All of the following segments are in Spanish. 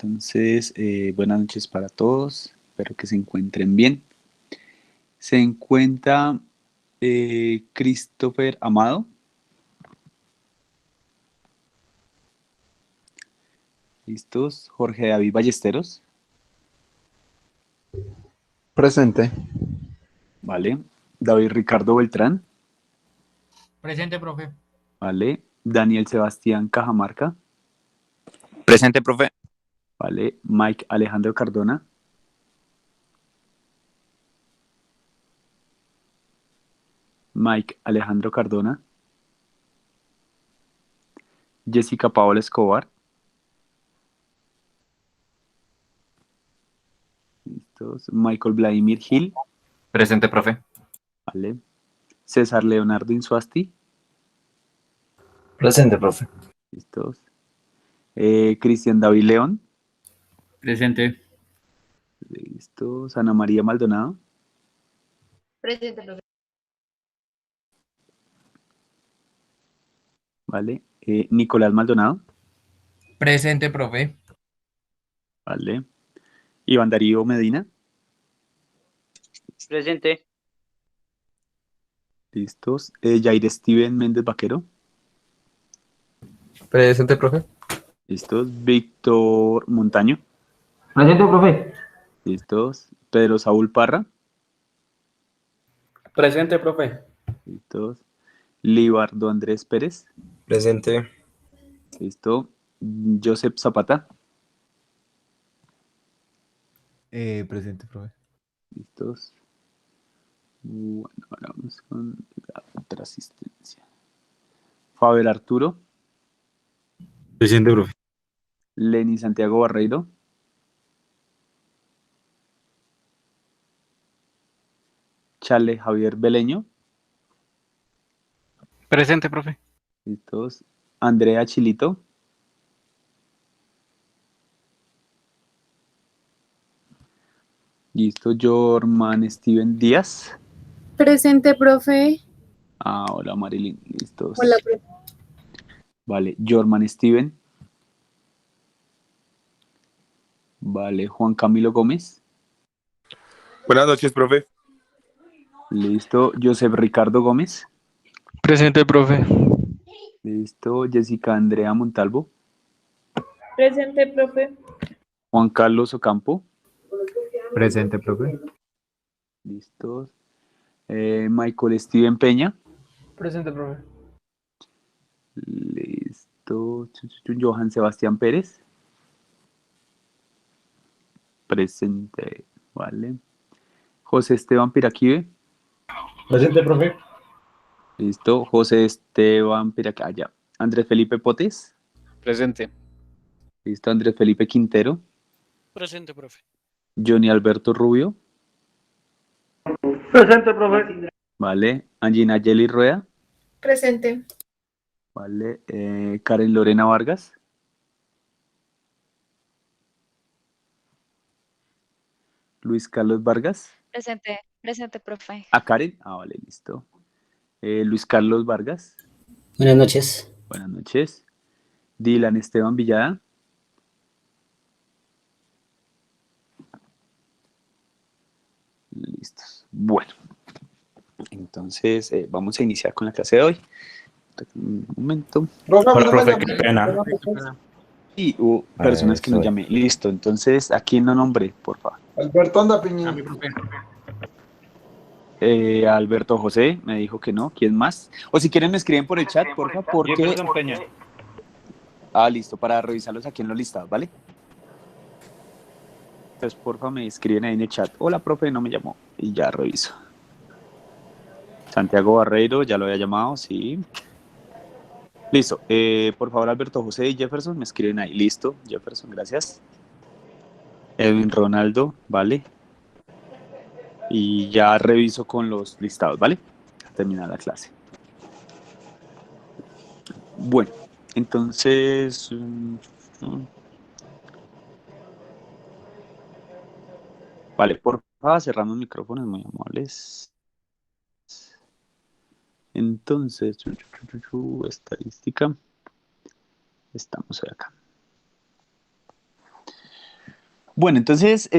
Entonces, buenas noches para todos. Espero que se encuentren bien. Se encuentra Christopher Amado. ¿Listos? Jorge David Ballesteros. Presente. Vale. David Ricardo Beltrán. Presente, profe. Vale. Daniel Sebastián Cajamarca. Presente, profe. Vale. Mike Alejandro Cardona. Mike Alejandro Cardona. Jessica Paola Escobar. ¿Listos? Michael Vladimir Gil. Presente, profe. Vale. César Leonardo Insuasti. Presente, profe. ¿Listos? Cristian David León. Presente. ¿Listos? Ana María Maldonado. Presente, profe. Vale. Nicolás Maldonado. Presente, profe. Vale. Iván Darío Medina. Presente. ¿Listos? Jair Steven Méndez Vaquero. Presente, profe. ¿Listos? Víctor Montaño. Presente, profe. ¿Listos? Pedro Saúl Parra. Presente, profe. ¿Listos? Libardo Andrés Pérez. Presente. ¿Listo? Joseph Zapata. Presente, profe. ¿Listos? Bueno, ahora vamos con la otra asistencia. Faber Arturo. Presente, profe. Lenny Santiago Barreiro. Chale Javier Beleño. Presente, profe. ¿Listos? Andrea Chilito. Listo. Jorman Steven Díaz. Presente, profe. Hola Marilyn. Listos. Hola, profe. Vale. Jorman Steven. Vale. Juan Camilo Gómez. Buenas noches, profe. Listo. Joseph Ricardo Gómez. Presente, profe. Listo. Jessica Andrea Montalvo. Presente, profe. Juan Carlos Ocampo. Presente, profe. Listos. Michael Steven Peña. Presente, profe. Listo. Johan Sebastián Pérez. Presente. Vale. José Esteban Piraquive. Presente, profe. Listo. José Esteban Piraquive. Ya. Andrés Felipe Potes. Presente. Listo. Andrés Felipe Quintero. Presente, profe. Johnny Alberto Rubio. Presente, profe. Vale. Angina Yeli Rueda. Presente. Vale. Karen Lorena Vargas. Luis Carlos Vargas. Presente, profe. Karen. Vale, listo. Luis Carlos Vargas. Buenas noches. Buenas noches. Dylan Esteban Villada. Listos. Bueno, entonces vamos a iniciar con la clase de hoy. Un momento. Profe, qué pena. Y hubo personas que no llamé. Listo, entonces, ¿a quién no nombré, por favor? Alberto Andapiñín. A mi profe. Alberto José me dijo que no. ¿Quién más? O si quieren me escriben por el chat, por favor, porque... Jefferson Peña. Listo, para revisarlos aquí en los listados, ¿vale? Entonces, porfa, me escriben ahí en el chat. Hola, profe, no me llamó. Y ya reviso. Santiago Barreiro, ya lo había llamado, sí. Listo. Por favor, Alberto José y Jefferson, me escriben ahí. Listo, Jefferson, gracias. Edwin Ronaldo, vale. Y ya reviso con los listados, ¿vale? A terminar la clase. Bueno, entonces... Vale, por favor, cerramos micrófonos, muy amables. Entonces, estadística. Estamos acá. Bueno, entonces,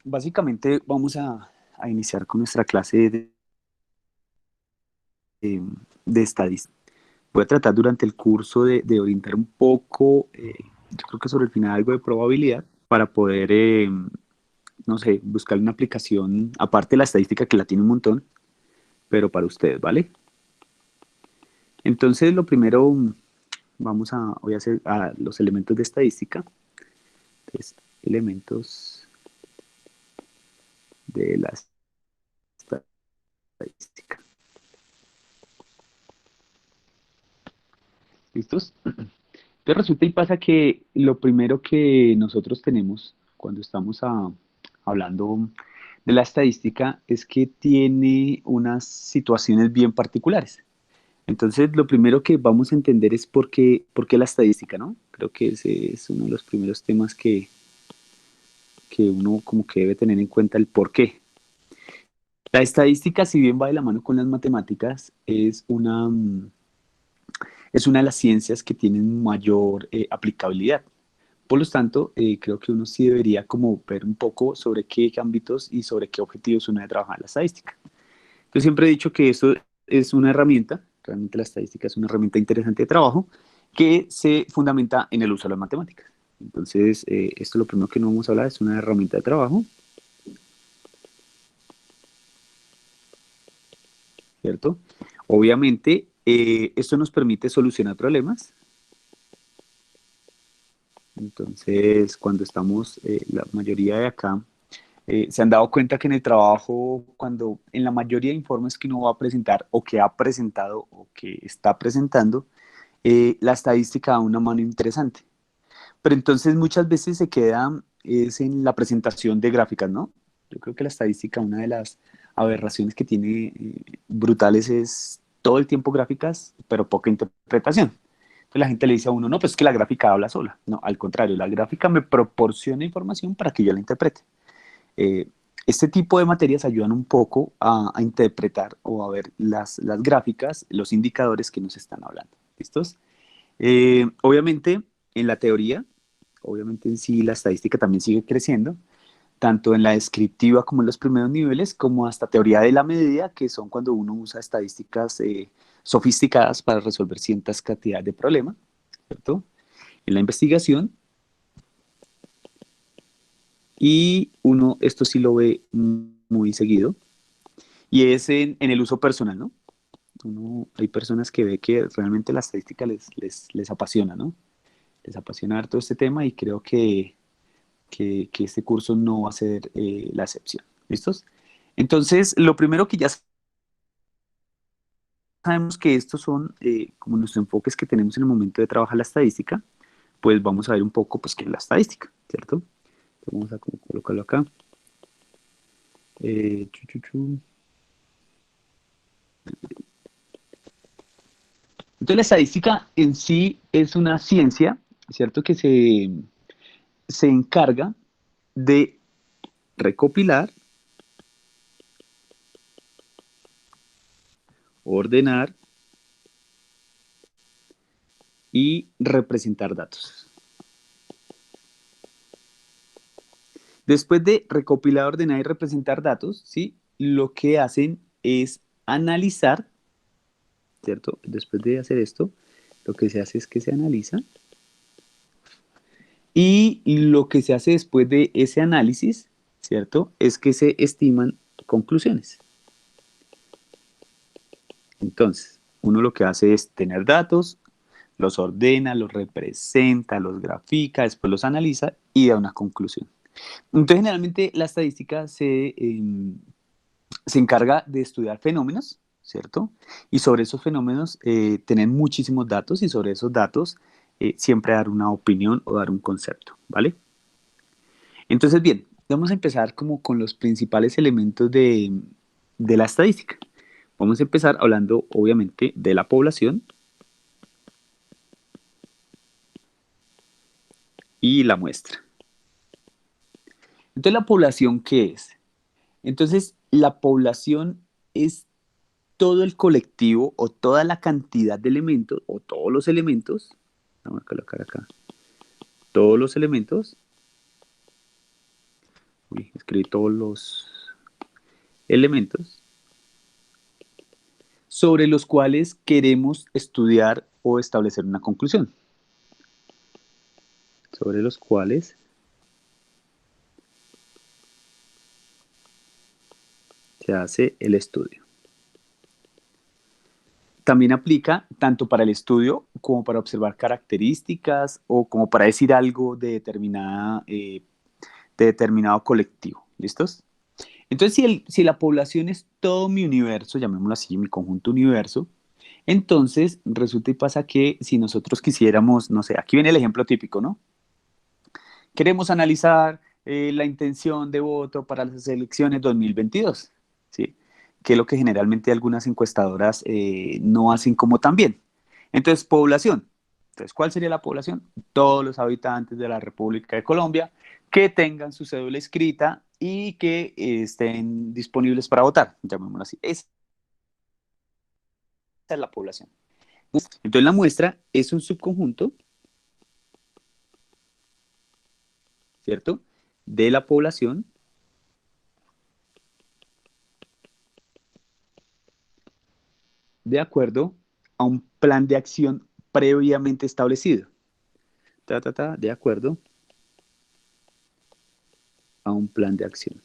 básicamente vamos a iniciar con nuestra clase de, de estadística. Voy a tratar durante el curso de orientar un poco, yo creo que sobre el final algo de probabilidad, para poder, no sé, buscar una aplicación, aparte de la estadística que la tiene un montón, pero para ustedes, ¿vale? Entonces, lo primero, voy a hacer los elementos de estadística. Entonces, elementos de la estadística. ¿Listos? Entonces resulta y pasa que lo primero que nosotros tenemos cuando estamos hablando de la estadística es que tiene unas situaciones bien particulares. Entonces, lo primero que vamos a entender es por qué la estadística, ¿no? Creo que ese es uno de los primeros temas que uno como que debe tener en cuenta el por qué. La estadística, si bien va de la mano con las matemáticas, es una de las ciencias que tienen mayor aplicabilidad. Por lo tanto, creo que uno sí debería como ver un poco sobre qué ámbitos y sobre qué objetivos uno debe trabajar la estadística. Yo siempre he dicho que esto es una herramienta, realmente la estadística es una herramienta interesante de trabajo, que se fundamenta en el uso de las matemáticas. Entonces, esto es lo primero que no vamos a hablar, es una herramienta de trabajo, ¿cierto? Obviamente, esto nos permite solucionar problemas. Entonces, cuando estamos, la mayoría de acá, se han dado cuenta que en el trabajo, cuando en la mayoría de informes que uno va a presentar o que ha presentado o que está presentando, la estadística da una mano interesante. Pero entonces muchas veces se queda es en la presentación de gráficas, ¿no? Yo creo que la estadística, una de las aberraciones que tiene brutales es todo el tiempo gráficas, pero poca interpretación. Entonces la gente le dice a uno, no, pues es que la gráfica habla sola. No, al contrario, la gráfica me proporciona información para que yo la interprete. Eh, este tipo de materias ayudan un poco a interpretar o a ver las gráficas, los indicadores que nos están hablando. ¿Listos? Obviamente, en la teoría, obviamente en sí la estadística también sigue creciendo, tanto en la descriptiva como en los primeros niveles, como hasta teoría de la medida, que son cuando uno usa estadísticas sofisticadas para resolver ciertas cantidades de problemas, ¿cierto? En la investigación, y uno esto sí lo ve muy seguido, y es en el uso personal, ¿no? Hay personas que ve que realmente la estadística les apasiona, ¿no? Les apasiona todo este tema y creo que este curso no va a ser la excepción. ¿Listos? Entonces, lo primero que ya sabemos que estos son como los enfoques que tenemos en el momento de trabajar la estadística, pues vamos a ver un poco pues qué es la estadística, ¿cierto? Entonces, vamos a como colocarlo acá. Chu, chu, chu. Entonces, la estadística en sí es una ciencia, ¿cierto? Que se encarga de recopilar, ordenar y representar datos. Después de recopilar, ordenar y representar datos, ¿sí? Lo que hacen es analizar, ¿cierto? Después de hacer esto, lo que se hace es que se analiza. Y lo que se hace después de ese análisis, ¿cierto? Es que se estiman conclusiones. Entonces, uno lo que hace es tener datos, los ordena, los representa, los grafica, después los analiza y da una conclusión. Entonces, generalmente la estadística se encarga de estudiar fenómenos, ¿cierto? Y sobre esos fenómenos tener muchísimos datos y sobre esos datos siempre dar una opinión o dar un concepto, ¿vale? Entonces, bien, vamos a empezar como con los principales elementos de la estadística. Vamos a empezar hablando, obviamente, de la población y la muestra. Entonces, ¿la población qué es? Entonces, la población es todo el colectivo o toda la cantidad de elementos o todos los elementos, vamos a colocar acá, todos los elementos escribí todos los elementos sobre los cuales queremos estudiar o establecer una conclusión. Sobre los cuales se hace el estudio. También aplica tanto para el estudio como para observar características o como para decir algo de determinado colectivo. ¿Listos? Entonces, si la población es todo mi universo, llamémoslo así, mi conjunto universo, entonces resulta y pasa que si nosotros quisiéramos, no sé, aquí viene el ejemplo típico, ¿no? Queremos analizar la intención de voto para las elecciones 2022, ¿sí? Que es lo que generalmente algunas encuestadoras no hacen como tan bien. Entonces, población. Entonces, ¿cuál sería la población? Todos los habitantes de la República de Colombia que tengan su cédula escrita y que estén disponibles para votar, llamémoslo así. Esa es la población. Entonces, la muestra es un subconjunto, ¿cierto?, de la población de acuerdo a un plan de acción previamente establecido. De acuerdo a un plan de acción.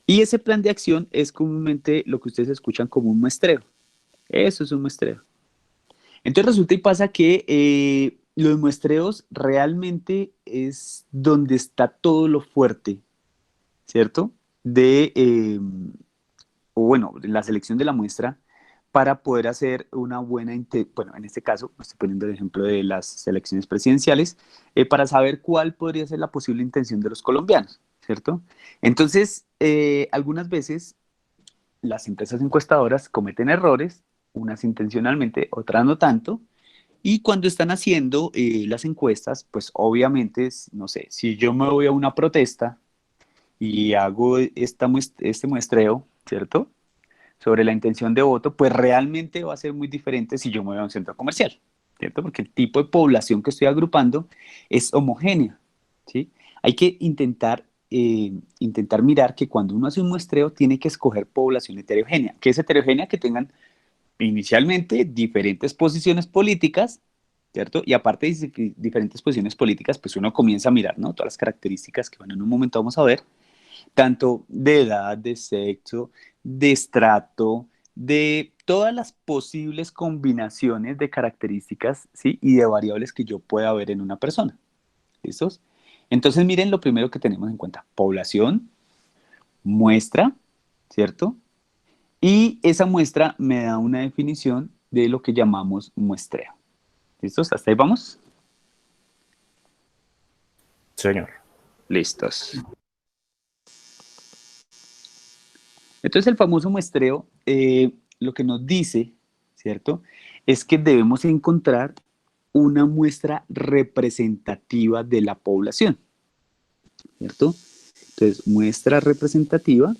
Y ese plan de acción es comúnmente lo que ustedes escuchan como un muestreo. Eso es un muestreo. Entonces resulta y pasa que los muestreos realmente es donde está todo lo fuerte, ¿cierto? La selección de la muestra para poder hacer una buena, bueno, en este caso, estoy poniendo el ejemplo de las elecciones presidenciales, para saber cuál podría ser la posible intención de los colombianos, ¿cierto? Entonces, algunas veces las empresas encuestadoras cometen errores, unas intencionalmente, otras no tanto, y cuando están haciendo las encuestas, pues obviamente, no sé, si yo me voy a una protesta y hago este muestreo, ¿cierto?, sobre la intención de voto, pues realmente va a ser muy diferente si yo me voy a un centro comercial, ¿cierto? Porque el tipo de población que estoy agrupando es homogénea, ¿sí? Hay que intentar mirar que cuando uno hace un muestreo tiene que escoger población heterogénea. ¿Qué es heterogénea? Que tengan inicialmente diferentes posiciones políticas, ¿cierto? Y aparte de diferentes posiciones políticas, pues uno comienza a mirar, ¿no?, todas las características que, bueno, en un momento vamos a ver, tanto de edad, de sexo, de estrato, de todas las posibles combinaciones de características, ¿sí?, y de variables que yo pueda ver en una persona. ¿Listos? Entonces, miren lo primero que tenemos en cuenta: población, muestra, ¿cierto? Y esa muestra me da una definición de lo que llamamos muestreo. ¿Listos? ¿Hasta ahí vamos? Señor. Listos. Entonces, el famoso muestreo, lo que nos dice, ¿cierto?, es que debemos encontrar una muestra representativa de la población, ¿cierto? Entonces, muestra representativa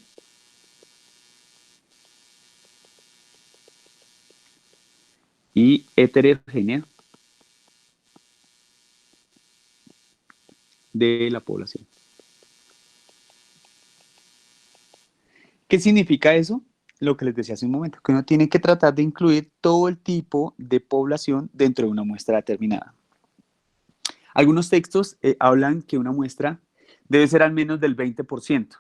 y heterogénea de la población. ¿Qué significa eso? Lo que les decía hace un momento, que uno tiene que tratar de incluir todo el tipo de población dentro de una muestra determinada. Algunos textos hablan que una muestra debe ser al menos del 20%,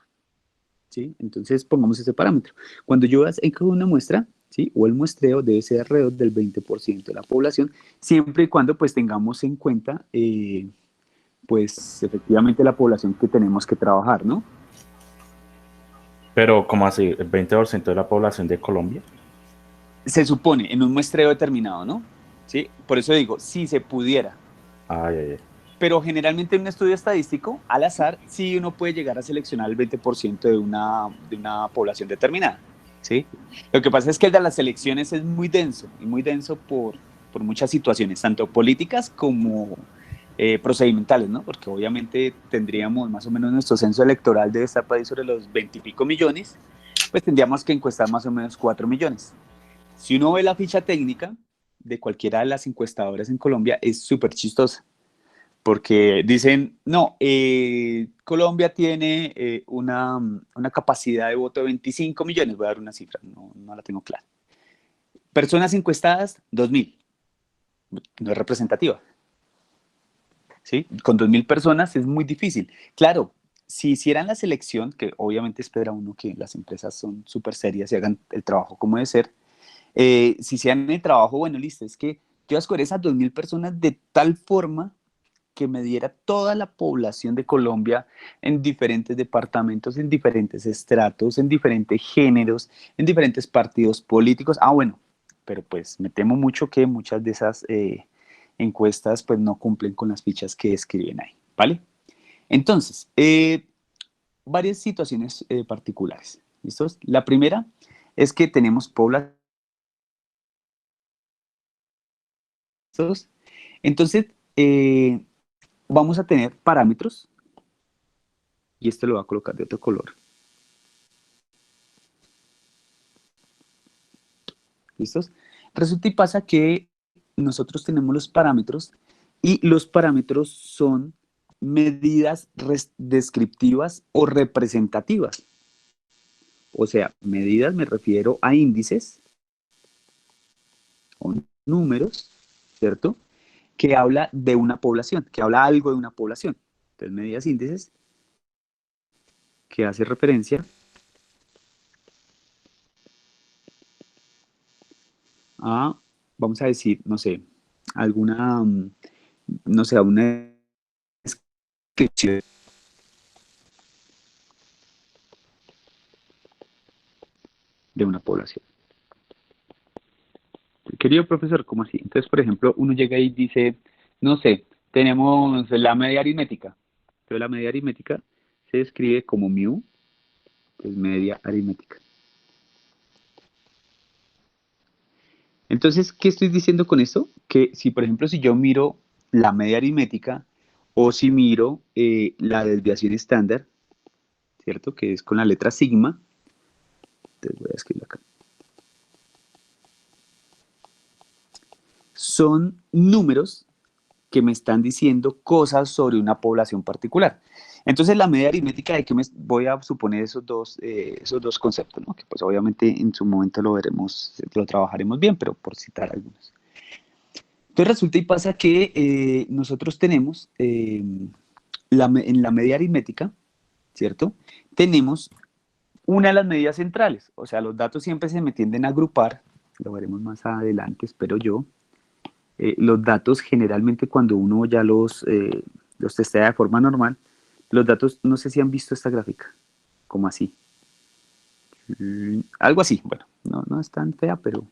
¿sí? Entonces pongamos ese parámetro. Cuando yo incluyo una muestra, ¿sí?, o el muestreo debe ser alrededor del 20% de la población, siempre y cuando pues tengamos en cuenta pues efectivamente la población que tenemos que trabajar, ¿no? Pero, ¿cómo así? ¿El 20% de la población de Colombia? Se supone, en un muestreo determinado, ¿no? ¿Sí? Por eso digo, si se pudiera. Pero generalmente en un estudio estadístico, al azar, sí uno puede llegar a seleccionar el 20% de una población determinada, ¿sí? Lo que pasa es que el de las elecciones es muy denso, y muy denso por muchas situaciones, tanto políticas como procedimentales, ¿no? Porque obviamente tendríamos más o menos, nuestro censo electoral debe estar por ahí sobre los 20 y pico millones, pues tendríamos que encuestar más o menos 4 millones. Si uno ve la ficha técnica de cualquiera de las encuestadoras en Colombia, es súper chistosa, porque dicen, no, Colombia tiene una capacidad de voto de 25 millones, voy a dar una cifra, no la tengo clara. Personas encuestadas, 2.000, no es representativa. ¿Sí? Con 2.000 personas es muy difícil. Claro, si hicieran la selección, que obviamente espera uno que las empresas son súper serias y hagan el trabajo como debe ser, si hicieran el trabajo, bueno, listo, es que yo escoger esas 2.000 personas de tal forma que me diera toda la población de Colombia en diferentes departamentos, en diferentes estratos, en diferentes géneros, en diferentes partidos políticos. Ah, bueno, pero pues me temo mucho que muchas de esas encuestas pues no cumplen con las fichas que escriben ahí, ¿vale? Entonces, varias situaciones particulares, ¿listos? La primera es que tenemos población. Entonces, vamos a tener parámetros, y esto lo voy a colocar de otro color. ¿Listos? Resulta y pasa que nosotros tenemos los parámetros, y los parámetros son medidas descriptivas o representativas. O sea, medidas me refiero a índices o números, ¿cierto? Que habla de una población, que habla algo de una población. Entonces, medidas índices que hace referencia a, vamos a decir, no sé, alguna, no sé, una descripción de una población. Querido profesor, ¿cómo así? Entonces, por ejemplo, uno llega y dice, no sé, tenemos la media aritmética. Entonces, la media aritmética se describe como mu, que es media aritmética. Entonces, ¿qué estoy diciendo con esto? Que si, por ejemplo, si yo miro la media aritmética o si miro la desviación estándar, ¿cierto? Que es con la letra sigma. Entonces voy a escribirlo acá. Son números que me están diciendo cosas sobre una población particular. Entonces, la media aritmética, de que voy a suponer esos dos conceptos, ¿no? Que pues obviamente en su momento lo veremos, lo trabajaremos bien, pero por citar algunos. Entonces resulta y pasa que nosotros tenemos, en la media aritmética, ¿cierto? Tenemos una de las medidas centrales, o sea, los datos siempre se me tienden a agrupar, lo veremos más adelante, espero yo. Los datos generalmente cuando uno ya los testea de forma normal, los datos, no sé si han visto esta gráfica, como así. Algo así, bueno, no es tan fea, pero...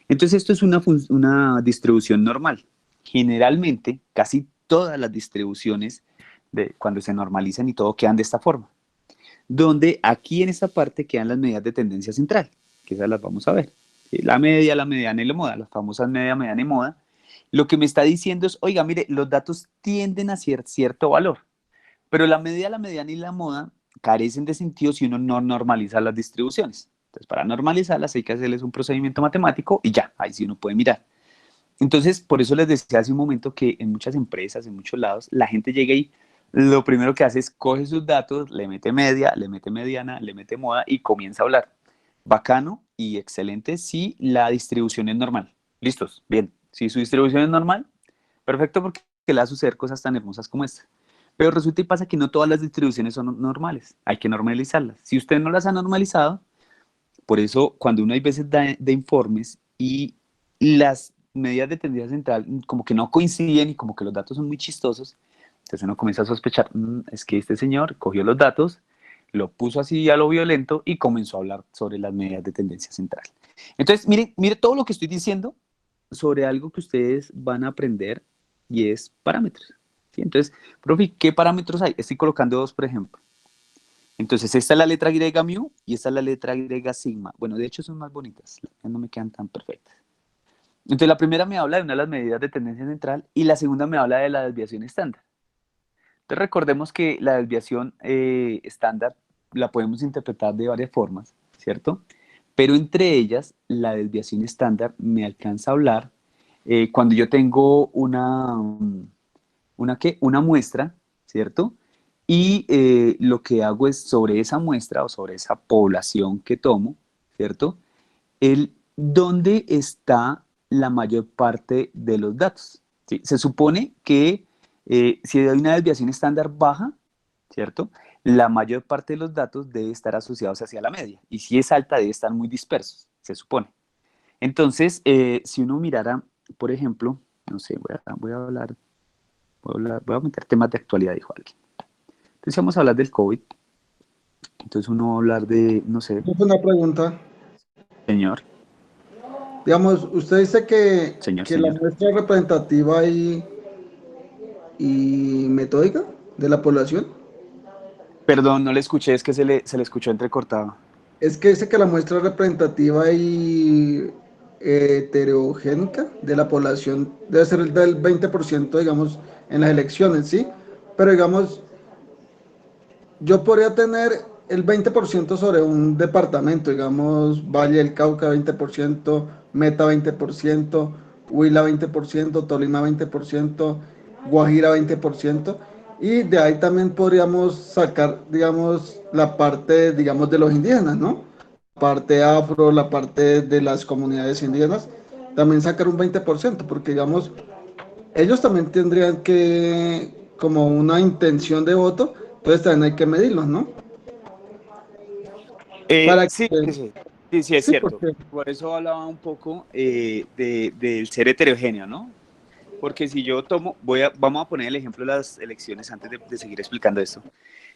Entonces esto es una distribución normal. Generalmente, casi todas las distribuciones, cuando se normalizan y todo, quedan de esta forma. Donde aquí en esta parte quedan las medidas de tendencia central, que esas las vamos a ver. La media, la mediana y la moda, las famosas media, mediana y moda. Lo que me está diciendo es, oiga, mire, los datos tienden a cierto valor, pero la media, la mediana y la moda carecen de sentido si uno no normaliza las distribuciones. Entonces, para normalizarlas hay que hacerles un procedimiento matemático y ya, ahí sí uno puede mirar. Entonces, por eso les decía hace un momento que en muchas empresas, en muchos lados, la gente llega y lo primero que hace es coge sus datos, le mete media, le mete mediana, le mete moda y comienza a hablar. Bacano y excelente si la distribución es normal. ¿Listos? Bien. Si su distribución es normal, perfecto, porque le va a suceder cosas tan hermosas como esta. Pero resulta y pasa que no todas las distribuciones son normales. Hay que normalizarlas. Si usted no las ha normalizado, por eso cuando uno hay veces da informes y las medidas de tendencia central como que no coinciden y como que los datos son muy chistosos, entonces uno comienza a sospechar, es que este señor cogió los datos, lo puso así a lo violento y comenzó a hablar sobre las medidas de tendencia central. Entonces, mire todo lo que estoy diciendo sobre algo que ustedes van a aprender y es parámetros. ¿Sí? Entonces, profe, ¿qué parámetros hay? Estoy colocando dos, por ejemplo. Entonces, esta es la letra Y mu y esta es la letra Y sigma. Bueno, de hecho son más bonitas, no me quedan tan perfectas. Entonces, la primera me habla de una de las medidas de tendencia central y la segunda me habla de la desviación estándar. Entonces, recordemos que la desviación estándar la podemos interpretar de varias formas, ¿cierto? Pero entre ellas, la desviación estándar me alcanza a hablar cuando yo tengo ¿Una qué? Una muestra, ¿cierto? Y lo que hago es sobre esa muestra o sobre esa población que tomo, ¿cierto? ¿Dónde está la mayor parte de los datos? ¿Sí? Se supone que si hay una desviación estándar baja, ¿cierto? La mayor parte de los datos debe estar asociados hacia la media. Y si es alta, debe estar muy dispersos, se supone. Entonces, si uno mirara, por ejemplo, no sé, voy a meter temas de actualidad, dijo alguien. Entonces vamos a hablar del COVID. Entonces uno va a hablar de, no sé, Una pregunta. señor. Digamos, usted dice que Señor. la muestra representativa y metódica de la población, Perdón, no le escuché, es que se le escuchó entrecortado. es que dice que la muestra representativa y heterogénica de la población debe ser del 20%, digamos, en las elecciones, ¿sí? Pero digamos, yo podría tener el 20% sobre un departamento, digamos, Valle del Cauca 20%, Meta 20%, Huila 20%, Tolima 20%, Guajira 20%, y de ahí también podríamos sacar, digamos, la parte, digamos, de los indígenas, ¿no? La parte afro, la parte de las comunidades indígenas, también sacar un 20%, porque, digamos, ellos también tendrían que, como una intención de voto, entonces también hay que medirlos, ¿no? Para Sí, que, sí, es sí, cierto. porque Por eso hablaba un poco del ser heterogéneo, ¿no? Porque si yo tomo, vamos a poner el ejemplo de las elecciones antes de seguir explicando esto.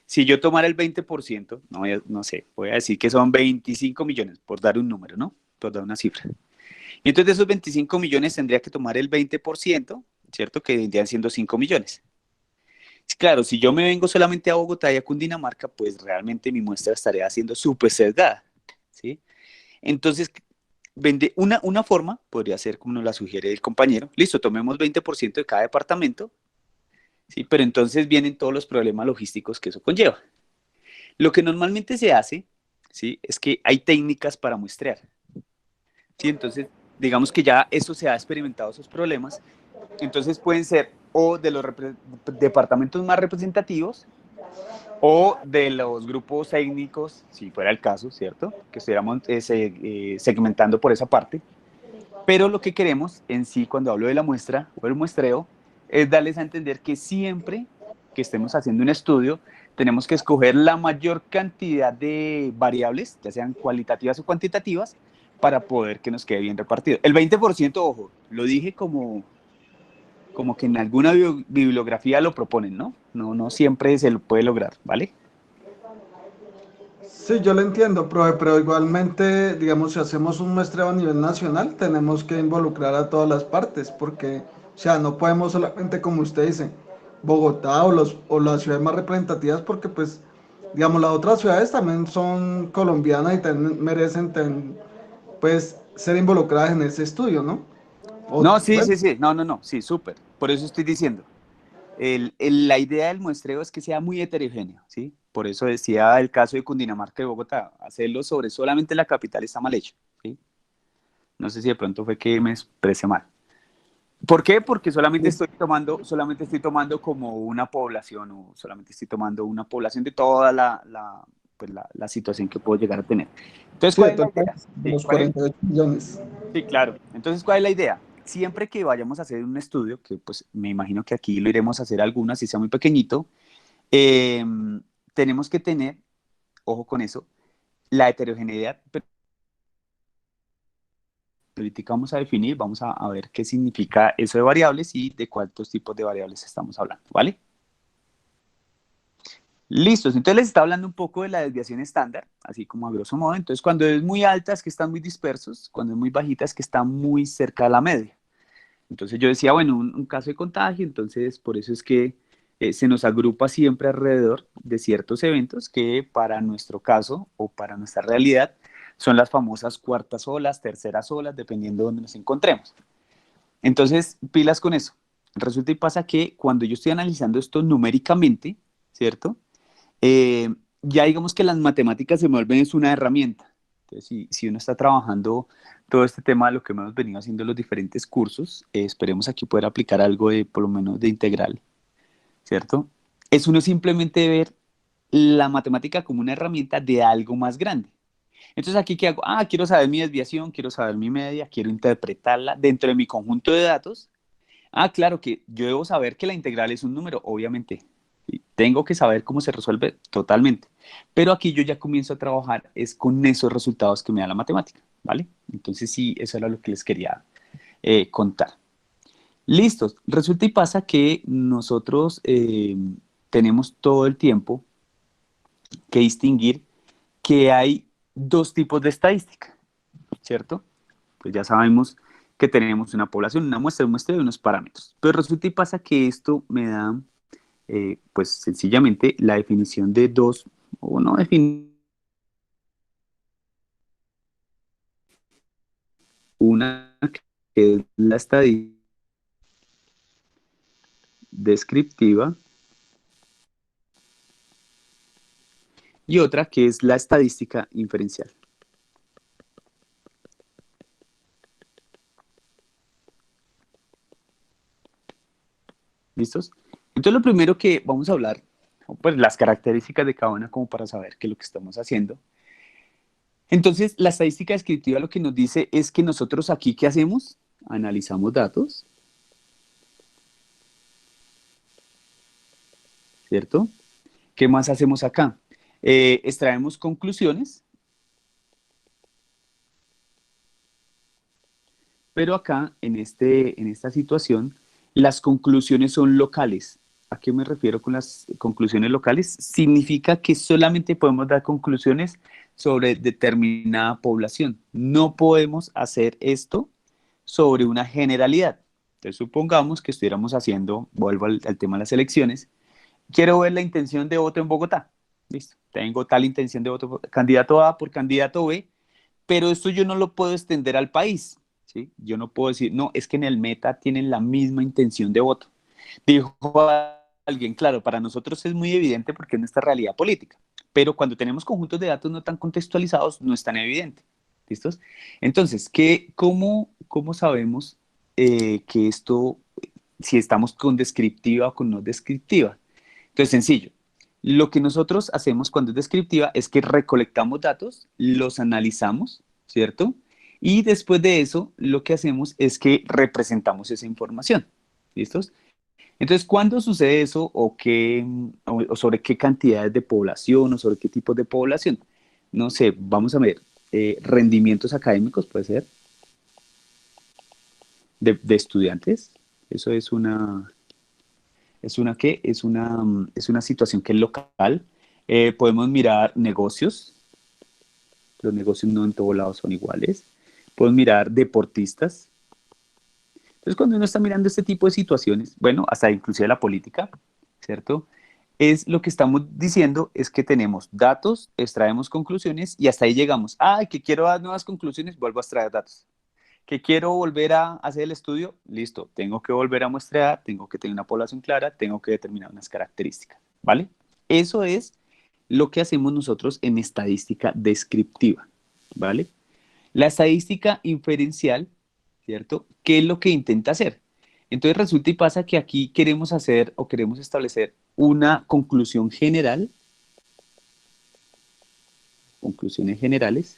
Si yo tomara el 20%, no sé, voy a decir que son 25 millones, por dar un número, ¿no? Por dar una cifra. Y entonces de esos 25 millones tendría que tomar el 20%, ¿cierto? Que vendrían siendo 5 millones. Claro, si yo me vengo solamente a Bogotá y a Cundinamarca, pues realmente mi muestra estaría siendo súper sesgada, ¿sí? Entonces, una forma podría ser como nos la sugiere el compañero. Listo, tomemos 20% de cada departamento, ¿sí? Pero entonces vienen todos los problemas logísticos que eso conlleva. Lo que normalmente se hace, ¿sí? Es que hay técnicas para muestrear, ¿sí? Entonces, digamos que ya eso se ha experimentado, esos problemas. Entonces pueden ser o de los departamentos más representativos o de los grupos étnicos, si fuera el caso, ¿cierto? Que estuviéramos segmentando por esa parte. Pero lo que queremos en sí, cuando hablo de la muestra o el muestreo, es darles a entender que siempre que estemos haciendo un estudio, tenemos que escoger la mayor cantidad de variables, ya sean cualitativas o cuantitativas, para poder que nos quede bien repartido. El 20%, ojo, lo dije como que en alguna bibliografía lo proponen, ¿no? No siempre se lo puede lograr, ¿vale? sí, yo lo entiendo, profe, pero igualmente, digamos, si hacemos un muestreo a nivel nacional, tenemos que involucrar a todas las partes, porque, o sea, no podemos solamente, como usted dice, Bogotá o las ciudades más representativas, porque, pues, digamos, las otras ciudades también son colombianas y también merecen, pues, ser involucradas en ese estudio, ¿no? No, sí, Bueno, no, sí, súper. Por eso estoy diciendo. La idea del muestreo es que sea muy heterogéneo, ¿sí? Por eso decía el caso de Cundinamarca y Bogotá, hacerlo sobre solamente la capital está mal hecho, ¿sí? No sé si de pronto fue que me expresé mal. ¿Por qué? Porque solamente estoy tomando como una población o solamente estoy tomando una población de toda la situación que puedo llegar a tener. Entonces, sí, ¿cuál de es la todos idea? los 48 millones. Sí, claro. Entonces, ¿cuál es la idea? Siempre que vayamos a hacer un estudio, que pues me imagino que aquí lo iremos a hacer algunas, si sea muy pequeñito, eh, tenemos que tener, ojo con eso, la heterogeneidad. Pero ahorita vamos a definir, vamos a ver qué significa eso de variables y de cuántos tipos de variables estamos hablando, ¿vale? Listos, entonces les está hablando un poco de la desviación estándar, así como a grosso modo. Entonces, cuando es muy alta es que están muy dispersos, cuando es muy bajita es que están muy cerca de la media. Entonces yo decía, bueno, un caso de contagio, entonces por eso es que se nos agrupa siempre alrededor de ciertos eventos que para nuestro caso o para nuestra realidad son las famosas cuartas olas, terceras olas, dependiendo de dónde nos encontremos. Entonces, pilas con eso. Resulta y pasa que cuando yo estoy analizando esto numéricamente, ¿cierto? Ya digamos que las matemáticas se me vuelven es una herramienta. Entonces, si uno está trabajando todo este tema de lo que hemos venido haciendo en los diferentes cursos, esperemos aquí poder aplicar algo de, por lo menos, de integral, ¿cierto? Es uno simplemente ver la matemática como una herramienta de algo más grande. Entonces, ¿aquí qué hago? Ah, quiero saber mi desviación, quiero saber mi media, quiero interpretarla dentro de mi conjunto de datos. Ah, claro que yo debo saber que la integral es un número, obviamente. Sí, tengo que saber cómo se resuelve totalmente. Pero aquí yo ya comienzo a trabajar es con esos resultados que me da la matemática, ¿vale? Entonces sí, eso era lo que les quería contar. Listos. Resulta y pasa que nosotros tenemos todo el tiempo que distinguir que hay dos tipos de estadística, ¿cierto? Pues ya sabemos que tenemos una población, una muestra, un muestreo y unos parámetros. Pero resulta y pasa que esto me da, pues sencillamente, la definición de dos, o no define una que es la estadística descriptiva y otra que es la estadística inferencial. ¿Listos? Entonces lo primero que vamos a hablar, pues las características de cada una como para saber qué es lo que estamos haciendo. Entonces la estadística descriptiva lo que nos dice es que nosotros aquí, ¿qué hacemos? Analizamos datos, ¿cierto? ¿Qué más hacemos acá? Extraemos conclusiones, pero acá, en esta situación, las conclusiones son locales. ¿A qué me refiero con las conclusiones locales? Significa que solamente podemos dar conclusiones sobre determinada población. No podemos hacer esto sobre una generalidad. Entonces, supongamos que estuviéramos haciendo, vuelvo al tema de las elecciones, quiero ver la intención de voto en Bogotá. Listo, tengo tal intención de voto, candidato A por candidato B, pero esto yo no lo puedo extender al país, ¿sí? Yo no puedo decir, no, es que en el Meta tienen la misma intención de voto. Dijo alguien, claro, para nosotros es muy evidente porque es nuestra realidad política, pero cuando tenemos conjuntos de datos no tan contextualizados, no es tan evidente. ¿Listos? Entonces, ¿cómo sabemos que esto, si estamos con descriptiva o con no descriptiva? Entonces, sencillo. Lo que nosotros hacemos cuando es descriptiva es que recolectamos datos, los analizamos, ¿cierto? Y después de eso, lo que hacemos es que representamos esa información. ¿Listos? Entonces, ¿cuándo sucede eso o sobre qué cantidades de población o sobre qué tipos de población? No sé, vamos a ver, rendimientos académicos puede ser, de estudiantes. Eso ¿es una qué? Es una situación que es local. Podemos mirar negocios. Los negocios no en todos lados son iguales. Podemos mirar deportistas. Entonces, cuando uno está mirando este tipo de situaciones, bueno, hasta inclusive la política, ¿cierto? Es lo que estamos diciendo es que tenemos datos, extraemos conclusiones y hasta ahí llegamos. Ah, que quiero dar nuevas conclusiones, vuelvo a extraer datos. Que quiero volver a hacer el estudio, listo, tengo que volver a muestrear, tengo que tener una población clara, tengo que determinar unas características, ¿vale? Eso es lo que hacemos nosotros en estadística descriptiva, ¿vale? La estadística inferencial, ¿cierto? ¿Qué es lo que intenta hacer? Entonces resulta y pasa que aquí queremos hacer o queremos establecer una conclusión general, conclusiones generales,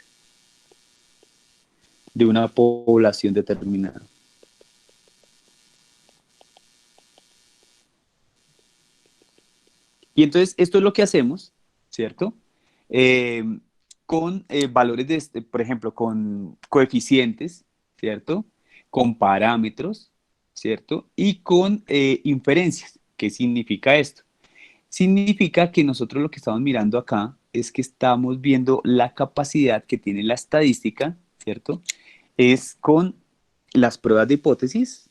de una población determinada. Y entonces esto es lo que hacemos, ¿cierto? Con valores por ejemplo, con coeficientes, ¿cierto? Con parámetros, ¿cierto? Y con inferencias. ¿Qué significa esto? Significa que nosotros lo que estamos mirando acá es que estamos viendo la capacidad que tiene la estadística, ¿cierto? Es con las pruebas de hipótesis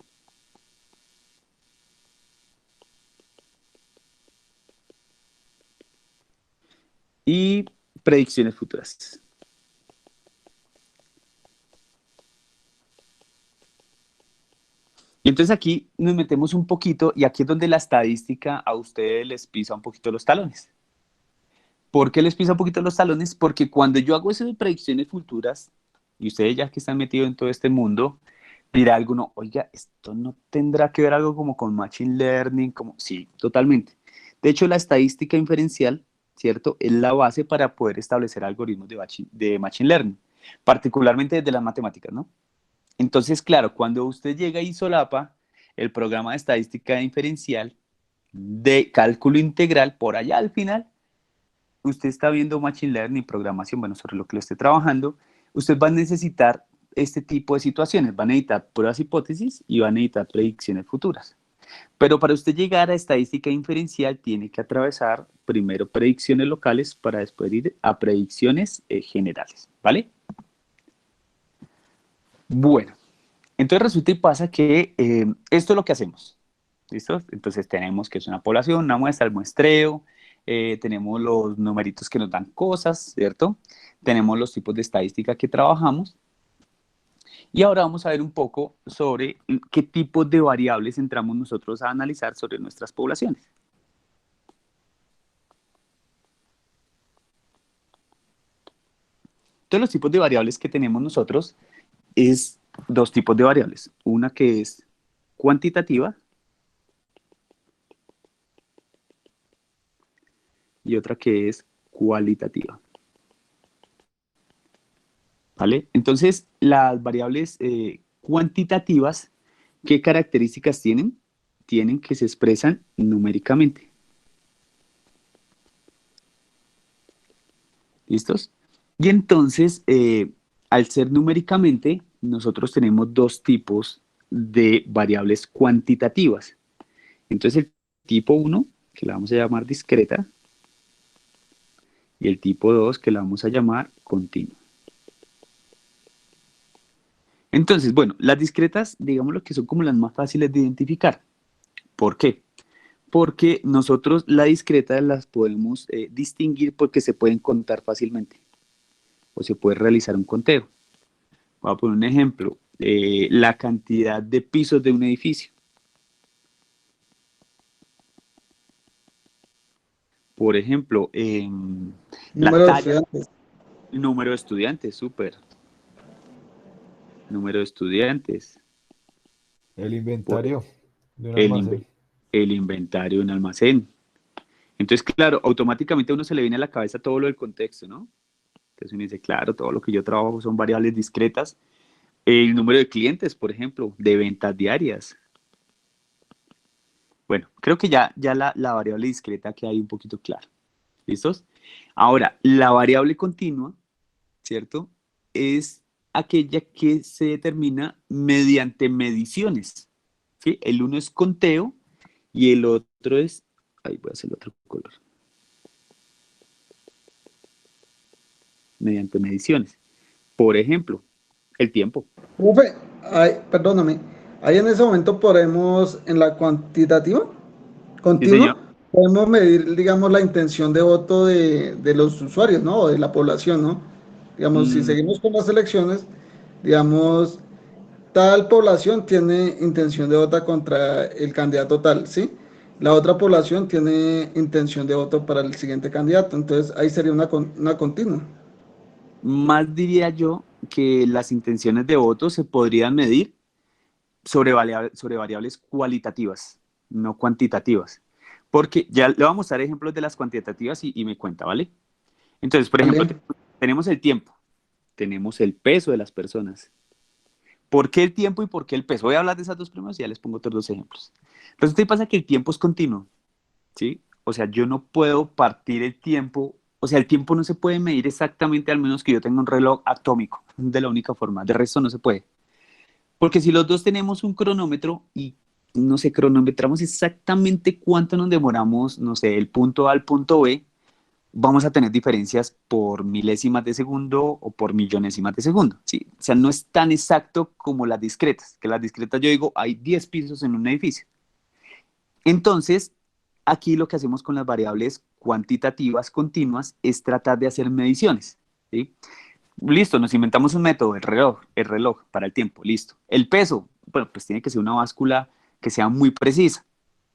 y predicciones futuras. Y entonces aquí nos metemos un poquito y aquí es donde la estadística a ustedes les pisa un poquito los talones. ¿Por qué les pisa un poquito los talones? Porque cuando yo hago esas predicciones futuras, y ustedes ya que están metidos en todo este mundo, Dirá alguno, oiga, esto no tendrá que ver algo como con Machine Learning, como sí, totalmente. De hecho, la estadística inferencial, ¿cierto? Es la base para poder establecer algoritmos de Machine Learning, particularmente desde las matemáticas, ¿no? Entonces, claro, cuando usted llega y solapa el programa de estadística inferencial de cálculo integral, por allá al final, usted está viendo Machine Learning, programación, bueno, sobre lo que lo esté trabajando, usted va a necesitar este tipo de situaciones, va a necesitar pruebas hipótesis y va a necesitar predicciones futuras. Pero para usted llegar a estadística inferencial tiene que atravesar primero predicciones locales para después ir a predicciones generales, ¿vale? Bueno, entonces resulta y pasa que esto es lo que hacemos, ¿listo? Entonces tenemos que es una población, una muestra, el muestreo, tenemos los numeritos que nos dan cosas, ¿cierto? Tenemos los tipos de estadística que trabajamos. Y ahora vamos a ver un poco sobre qué tipos de variables entramos nosotros a analizar sobre nuestras poblaciones. Entonces, los tipos de variables que tenemos nosotros es dos tipos de variables. Una que es cuantitativa y otra que es cualitativa. ¿Vale? Entonces, las variables cuantitativas, ¿qué características tienen? Tienen que se expresan numéricamente. ¿Listos? Y entonces, al ser numéricamente, nosotros tenemos dos tipos de variables cuantitativas. Entonces, el tipo 1, que la vamos a llamar discreta, y el tipo 2, que la vamos a llamar continua. Entonces, bueno, las discretas, digamos lo que son como las más fáciles de identificar. ¿Por qué? Porque nosotros la discreta las podemos distinguir porque se pueden contar fácilmente o se puede realizar un conteo. Voy a poner un ejemplo, la cantidad de pisos de un edificio. Por ejemplo, la Número de talla, estudiantes. número de estudiantes, súper. Número de estudiantes. El inventario de un El, almacén. el inventario de un almacén. Entonces, claro, automáticamente a uno se le viene a la cabeza todo lo del contexto, ¿no? Entonces uno dice, claro, todo lo que yo trabajo son variables discretas. El número de clientes, por ejemplo, de ventas diarias. Bueno, creo que ya la variable discreta queda ahí un poquito clara. ¿Listos? Ahora, la variable continua, ¿cierto? Es aquella que se determina mediante mediciones. ¿Sí? El uno es conteo y el otro es... Ahí voy a hacer el otro color. Mediante mediciones. Por ejemplo, el tiempo. Profe, perdóname, ahí en ese momento podemos, en la cuantitativa Sí, señor. continua, podemos medir, digamos, la intención de voto de los usuarios, ¿no? O de la población, ¿no? Digamos, si Mm, seguimos con las elecciones, digamos, tal población tiene intención de votar contra el candidato tal, ¿sí? La otra población tiene intención de voto para el siguiente candidato, entonces ahí sería una continua. más diría yo que las intenciones de voto se podrían medir sobre variables cualitativas, no cuantitativas. Porque ya le vamos a dar ejemplos de las cuantitativas y me cuenta, ¿vale? Entonces, por ejemplo, ¿Vale? tenemos el tiempo, tenemos el peso de las personas. ¿Por qué el tiempo y por qué el peso? Voy a hablar de esas dos primeras y ya les pongo otros dos ejemplos. Resulta y pasa que el tiempo es continuo, ¿sí? O sea, yo no puedo partir el tiempo, o sea, el tiempo no se puede medir exactamente, al menos que yo tenga un reloj atómico, de la única forma, de resto no se puede. Porque si los dos tenemos un cronómetro y, no sé, cronometramos exactamente cuánto nos demoramos, no sé, el punto A al punto B, vamos a tener diferencias por milésimas de segundo o por millonésimas de segundo, ¿sí? O sea, no es tan exacto como las discretas, que las discretas yo digo, hay 10 pisos en un edificio. Entonces, aquí lo que hacemos con las variables cuantitativas continuas es tratar de hacer mediciones, ¿sí? Listo, nos inventamos un método, el reloj para el tiempo, listo. El peso, bueno, pues tiene que ser una báscula que sea muy precisa,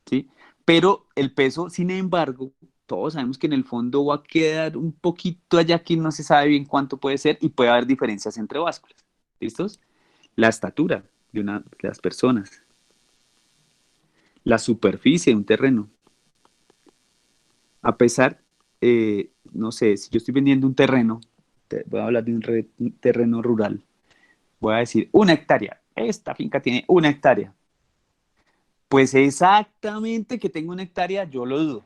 ¿sí? Pero el peso, sin embargo, todos sabemos que en el fondo va a quedar un poquito allá que no se sabe bien cuánto puede ser y puede haber diferencias entre básculas, ¿listos? La estatura, de las personas. La superficie de un terreno. A pesar, no sé, si yo estoy vendiendo un terreno, voy a hablar de un terreno rural, voy a decir 1 hectárea. Esta finca tiene 1 hectárea. Pues exactamente que tenga 1 hectárea, yo lo dudo,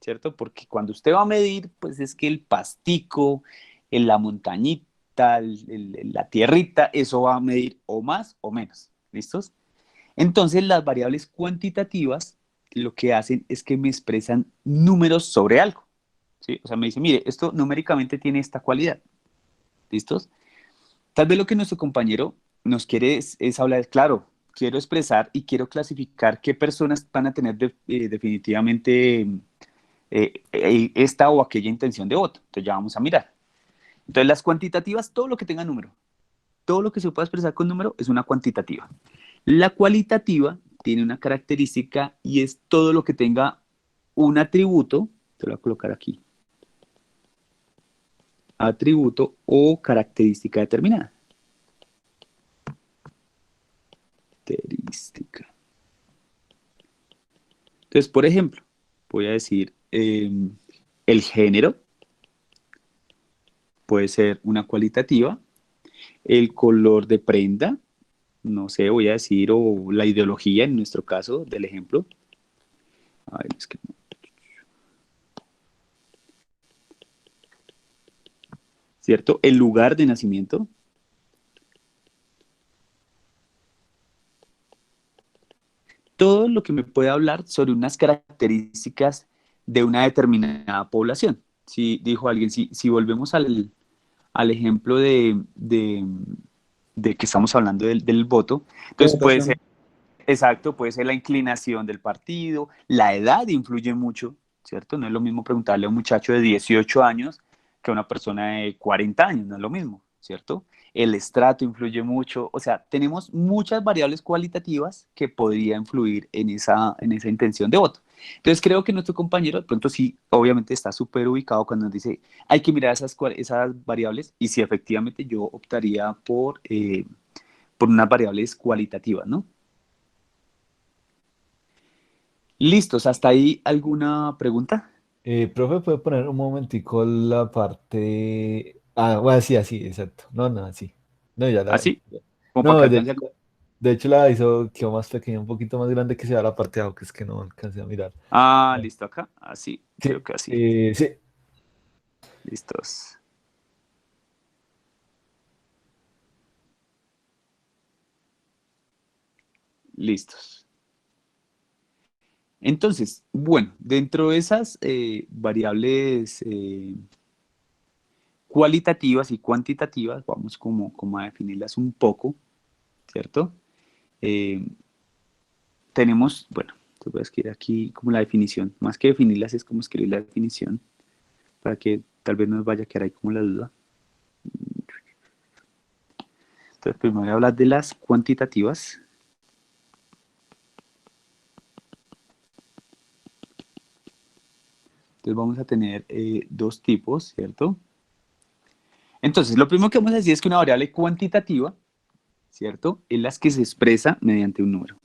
¿cierto? Porque cuando usted va a medir, pues es que el pastico, en la montañita, la tierrita, eso va a medir o más o menos, ¿listos? Entonces las variables cuantitativas lo que hacen es que me expresan números sobre algo, ¿sí? O sea, me dice, mire, esto numéricamente tiene esta cualidad, ¿listos? Tal vez lo que nuestro compañero nos quiere es hablar, claro, quiero expresar y quiero clasificar qué personas van a tener definitivamente esta o aquella intención de voto. Entonces ya vamos a mirar. Entonces las cuantitativas, todo lo que tenga número, todo lo que se pueda expresar con número es una cuantitativa. La cualitativa tiene una característica y es todo lo que tenga un atributo, te lo voy a colocar aquí, atributo o característica determinada. Característica. Entonces, por ejemplo, voy a decir el género puede ser una cualitativa, el color de prenda, no sé, voy a decir, o la ideología en nuestro caso del ejemplo. A ver, es que no. ¿Cierto? El lugar de nacimiento. Todo lo que me puede hablar sobre unas características de una determinada población. Si dijo alguien, si volvemos al ejemplo de que estamos hablando del voto, entonces puede ser, exacto, puede ser la inclinación del partido, la edad influye mucho, ¿cierto? No es lo mismo preguntarle a un muchacho de 18 años que a una persona de 40 años, no es lo mismo, ¿cierto? El estrato influye mucho, o sea, tenemos muchas variables cualitativas que podrían influir en esa intención de voto. Entonces creo que nuestro compañero de pronto sí, obviamente está súper ubicado cuando nos dice, hay que mirar esas variables y si efectivamente yo optaría por unas variables cualitativas, ¿no? Listos, ¿hasta ahí alguna pregunta? Profe, ¿puede poner un momentico la parte... Ah, bueno, sí, así, exacto. No, no, así. No, ya la... ¿Así? Como para No, que alcance a... de hecho la hizo, quedó más pequeña, un poquito más grande que sea la parte de abajo, que es que no alcancé a mirar. Ah, Ah, listo, acá. Así, creo sí, que así. sí. Listos. Listos. Entonces, bueno, dentro de esas variables cualitativas y cuantitativas, vamos como a definirlas un poco, ¿cierto? Eh, tenemos, bueno, te voy a escribir aquí como la definición. Más que definirlas es como escribir la definición para que tal vez nos vaya a quedar ahí como la duda. Entonces, primero voy a hablar de las cuantitativas. Entonces vamos a tener dos tipos, ¿cierto? Entonces, lo primero que vamos a decir es que una variable cuantitativa, ¿cierto? Es la que se expresa mediante un número.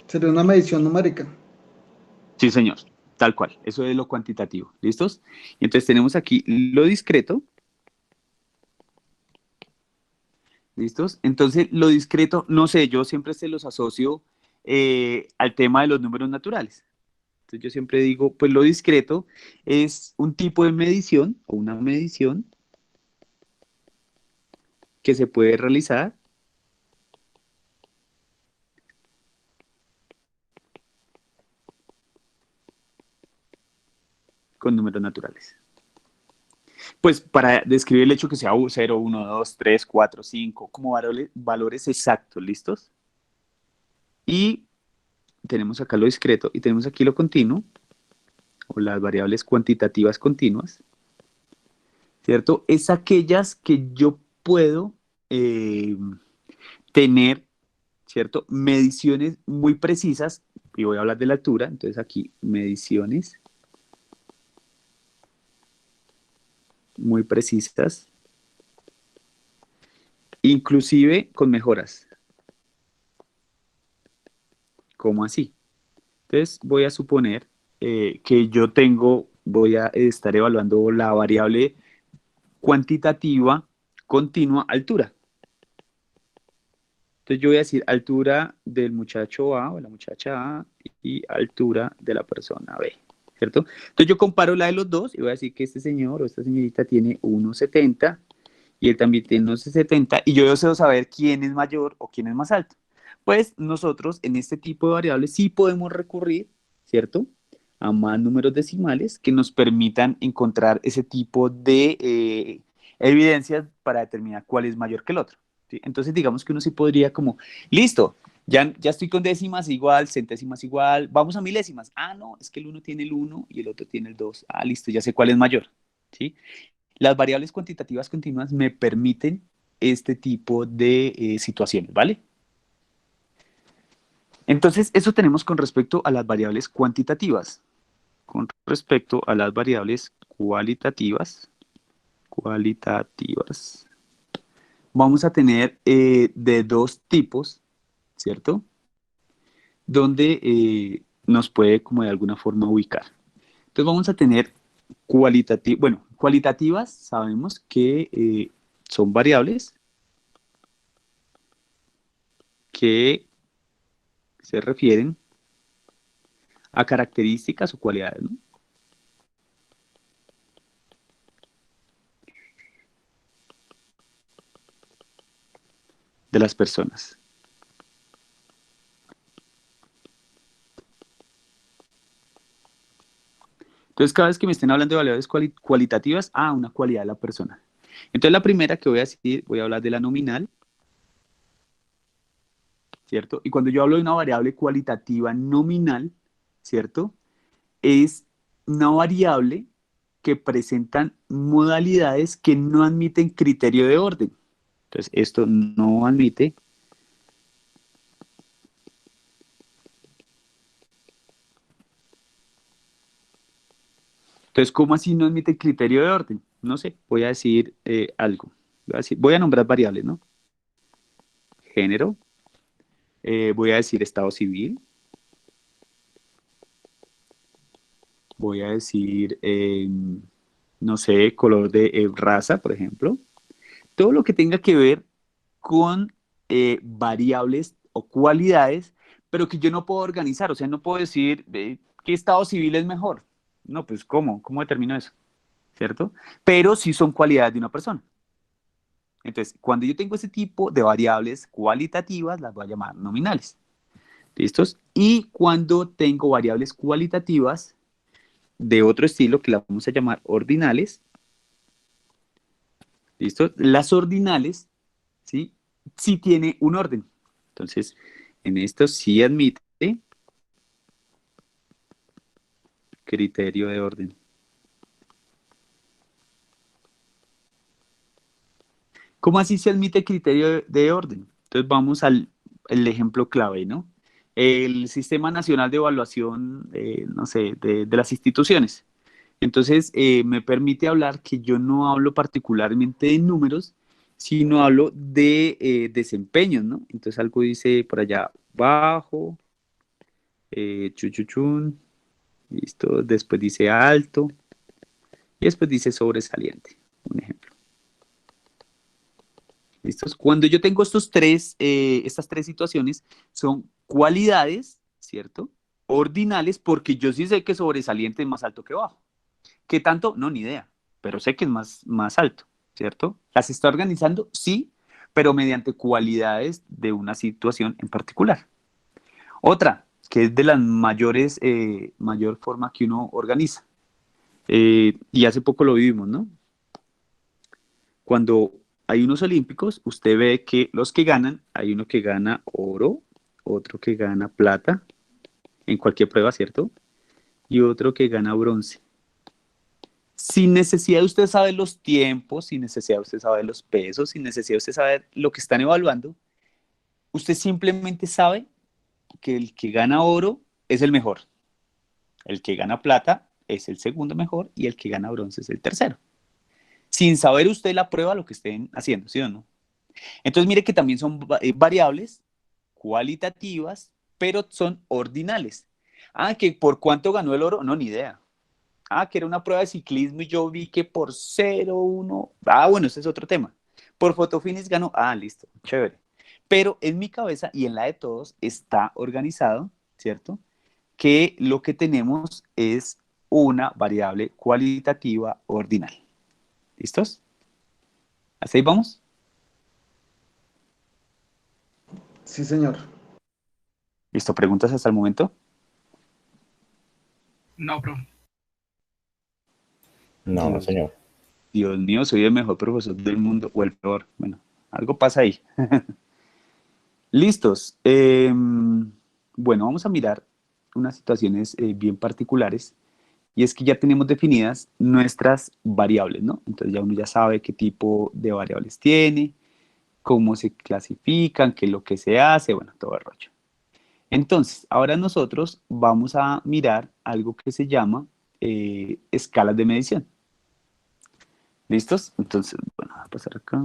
Sería una medición numérica. Sí, señor, tal cual. Eso es lo cuantitativo. ¿Listos? Y entonces tenemos aquí lo discreto. ¿Listos? Entonces, lo discreto, no sé, yo siempre se los asocio al tema de los números naturales. Entonces, yo siempre digo, pues lo discreto es un tipo de medición o una medición que se puede realizar con números naturales. Pues para describir el hecho que sea 0, 1, 2, 3, 4, 5, como valores exactos, ¿listos? Y tenemos acá lo discreto y tenemos aquí lo continuo, o las variables cuantitativas continuas, ¿cierto? Es aquellas que yo puedo tener, ¿cierto? Mediciones muy precisas, y voy a hablar de la altura, entonces aquí mediciones muy precisas, inclusive con mejoras. ¿Cómo así? Entonces voy a suponer que voy a estar evaluando la variable cuantitativa continua altura. Entonces yo voy a decir altura del muchacho A o la muchacha A y altura de la persona B, ¿cierto? Entonces yo comparo la de los dos y voy a decir que este señor o esta señorita tiene 1,70 y él también tiene 1,70 y yo deseo saber quién es mayor o quién es más alto. Pues nosotros en este tipo de variables sí podemos recurrir, ¿cierto?, a más números decimales que nos permitan encontrar ese tipo de evidencias para determinar cuál es mayor que el otro, ¿sí? Entonces digamos que uno sí podría como, listo, ya estoy con décimas igual, centésimas igual, vamos a milésimas. Ah, no, es que el uno tiene el 1 y el otro tiene el 2. Ah, listo, ya sé cuál es mayor, ¿sí? Las variables cuantitativas continuas me permiten este tipo de situaciones, ¿vale? Entonces, eso tenemos con respecto a las variables cuantitativas. Con respecto a las variables cualitativas, vamos a tener de dos tipos, ¿cierto? Donde nos puede como de alguna forma ubicar. Entonces vamos a tener cualitativas, sabemos que son variables que se refieren a características o cualidades, ¿no?, de las personas. Entonces, cada vez que me estén hablando de variables cualitativas, una cualidad de la persona. Entonces, la primera que voy a decir, voy a hablar de la nominal, ¿cierto? Y cuando yo hablo de una variable cualitativa nominal, ¿cierto?, es una variable que presentan modalidades que no admiten criterio de orden. Entonces, esto no admite Entonces, ¿cómo así no admite criterio de orden? No sé, voy a decir algo. Voy a nombrar variables, ¿no? Género, voy a decir estado civil, voy a decir, no sé, color de raza, por ejemplo. Todo lo que tenga que ver con variables o cualidades, pero que yo no puedo organizar. O sea, no puedo decir qué estado civil es mejor. No, pues ¿cómo? ¿Cómo determino eso? ¿Cierto? Pero sí son cualidades de una persona. Entonces, cuando yo tengo ese tipo de variables cualitativas, las voy a llamar nominales. ¿Listos? Y cuando tengo variables cualitativas de otro estilo, que las vamos a llamar ordinales, ¿listo? Las ordinales, ¿sí?, sí tiene un orden. Entonces, en esto sí admite criterio de orden. ¿Cómo así se admite criterio de orden? Entonces vamos al ejemplo clave, ¿no? El Sistema Nacional de Evaluación, no sé, de las instituciones. Entonces, me permite hablar que yo no hablo particularmente de números, sino hablo de desempeños, ¿no? Entonces algo dice por allá bajo, chuchuchun, listo, después dice alto, y después dice sobresaliente, un ejemplo. ¿Listos? Cuando yo tengo estas tres situaciones, son cualidades, ¿cierto?, ordinales, porque yo sí sé que sobresaliente es más alto que bajo. ¿Qué tanto? No, ni idea, pero sé que es más alto, ¿cierto? ¿Las está organizando? Sí, pero mediante cualidades de una situación en particular. Otra, que es de las mayor forma que uno organiza, y hace poco lo vivimos, ¿no? Cuando hay unos olímpicos, usted ve que los que ganan, hay uno que gana oro, otro que gana plata, en cualquier prueba, ¿cierto?, y otro que gana bronce. Sin necesidad de usted saber los tiempos, sin necesidad de usted saber los pesos, sin necesidad de usted saber lo que están evaluando, usted simplemente sabe que el que gana oro es el mejor, el que gana plata es el segundo mejor y el que gana bronce es el tercero. sin saber usted la prueba lo que estén haciendo, ¿sí o no? Entonces mire que también son variables cualitativas, pero son ordinales. Ah, que por cuánto ganó el oro, no, ni idea. Ah, que era una prueba de ciclismo y yo vi que por 0,1. Ah, bueno, ese es otro tema. Por fotofinish ganó. Ah, listo, chévere. Pero en mi cabeza y en la de todos está organizado, ¿cierto? Que lo que tenemos es una variable cualitativa ordinal. ¿Listos? ¿Hasta ahí vamos? Sí, señor. ¿Listo? ¿Preguntas hasta el momento? No, profe. No, Dios. señor. Dios mío, soy el mejor profesor del mundo o el peor. Bueno, algo pasa ahí. Listos. Bueno, vamos a mirar unas situaciones bien particulares y es que ya tenemos definidas nuestras variables, ¿no? Entonces ya uno ya sabe qué tipo de variables tiene, cómo se clasifican, qué es lo que se hace, bueno, todo el rollo. Entonces, ahora nosotros vamos a mirar algo que se llama escalas de medición. ¿Listos? Entonces, bueno, voy a pasar acá.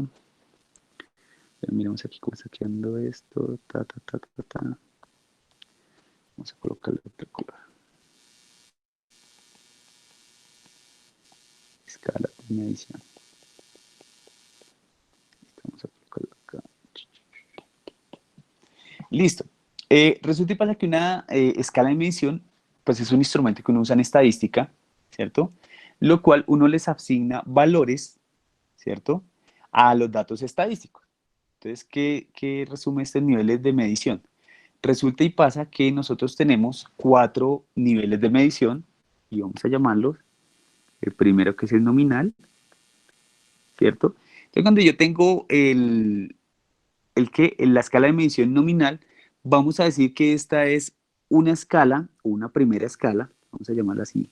Miremos aquí cómo está quedando esto. Vamos a colocarle otro color. Escala de medición. Vamos a colocarlo acá. Listo. Resulta y pasa que una escala de medición, pues es un instrumento que uno usa en estadística, ¿cierto? Lo cual uno les asigna valores, ¿cierto? A los datos estadísticos. Entonces, ¿qué resume estos niveles de medición? Resulta y pasa que nosotros tenemos 4 niveles de medición y vamos a llamarlos. El primero que es el nominal, ¿cierto? Entonces, cuando yo tengo la escala de medición nominal, vamos a decir que esta es una escala o una primera escala, vamos a llamarla así,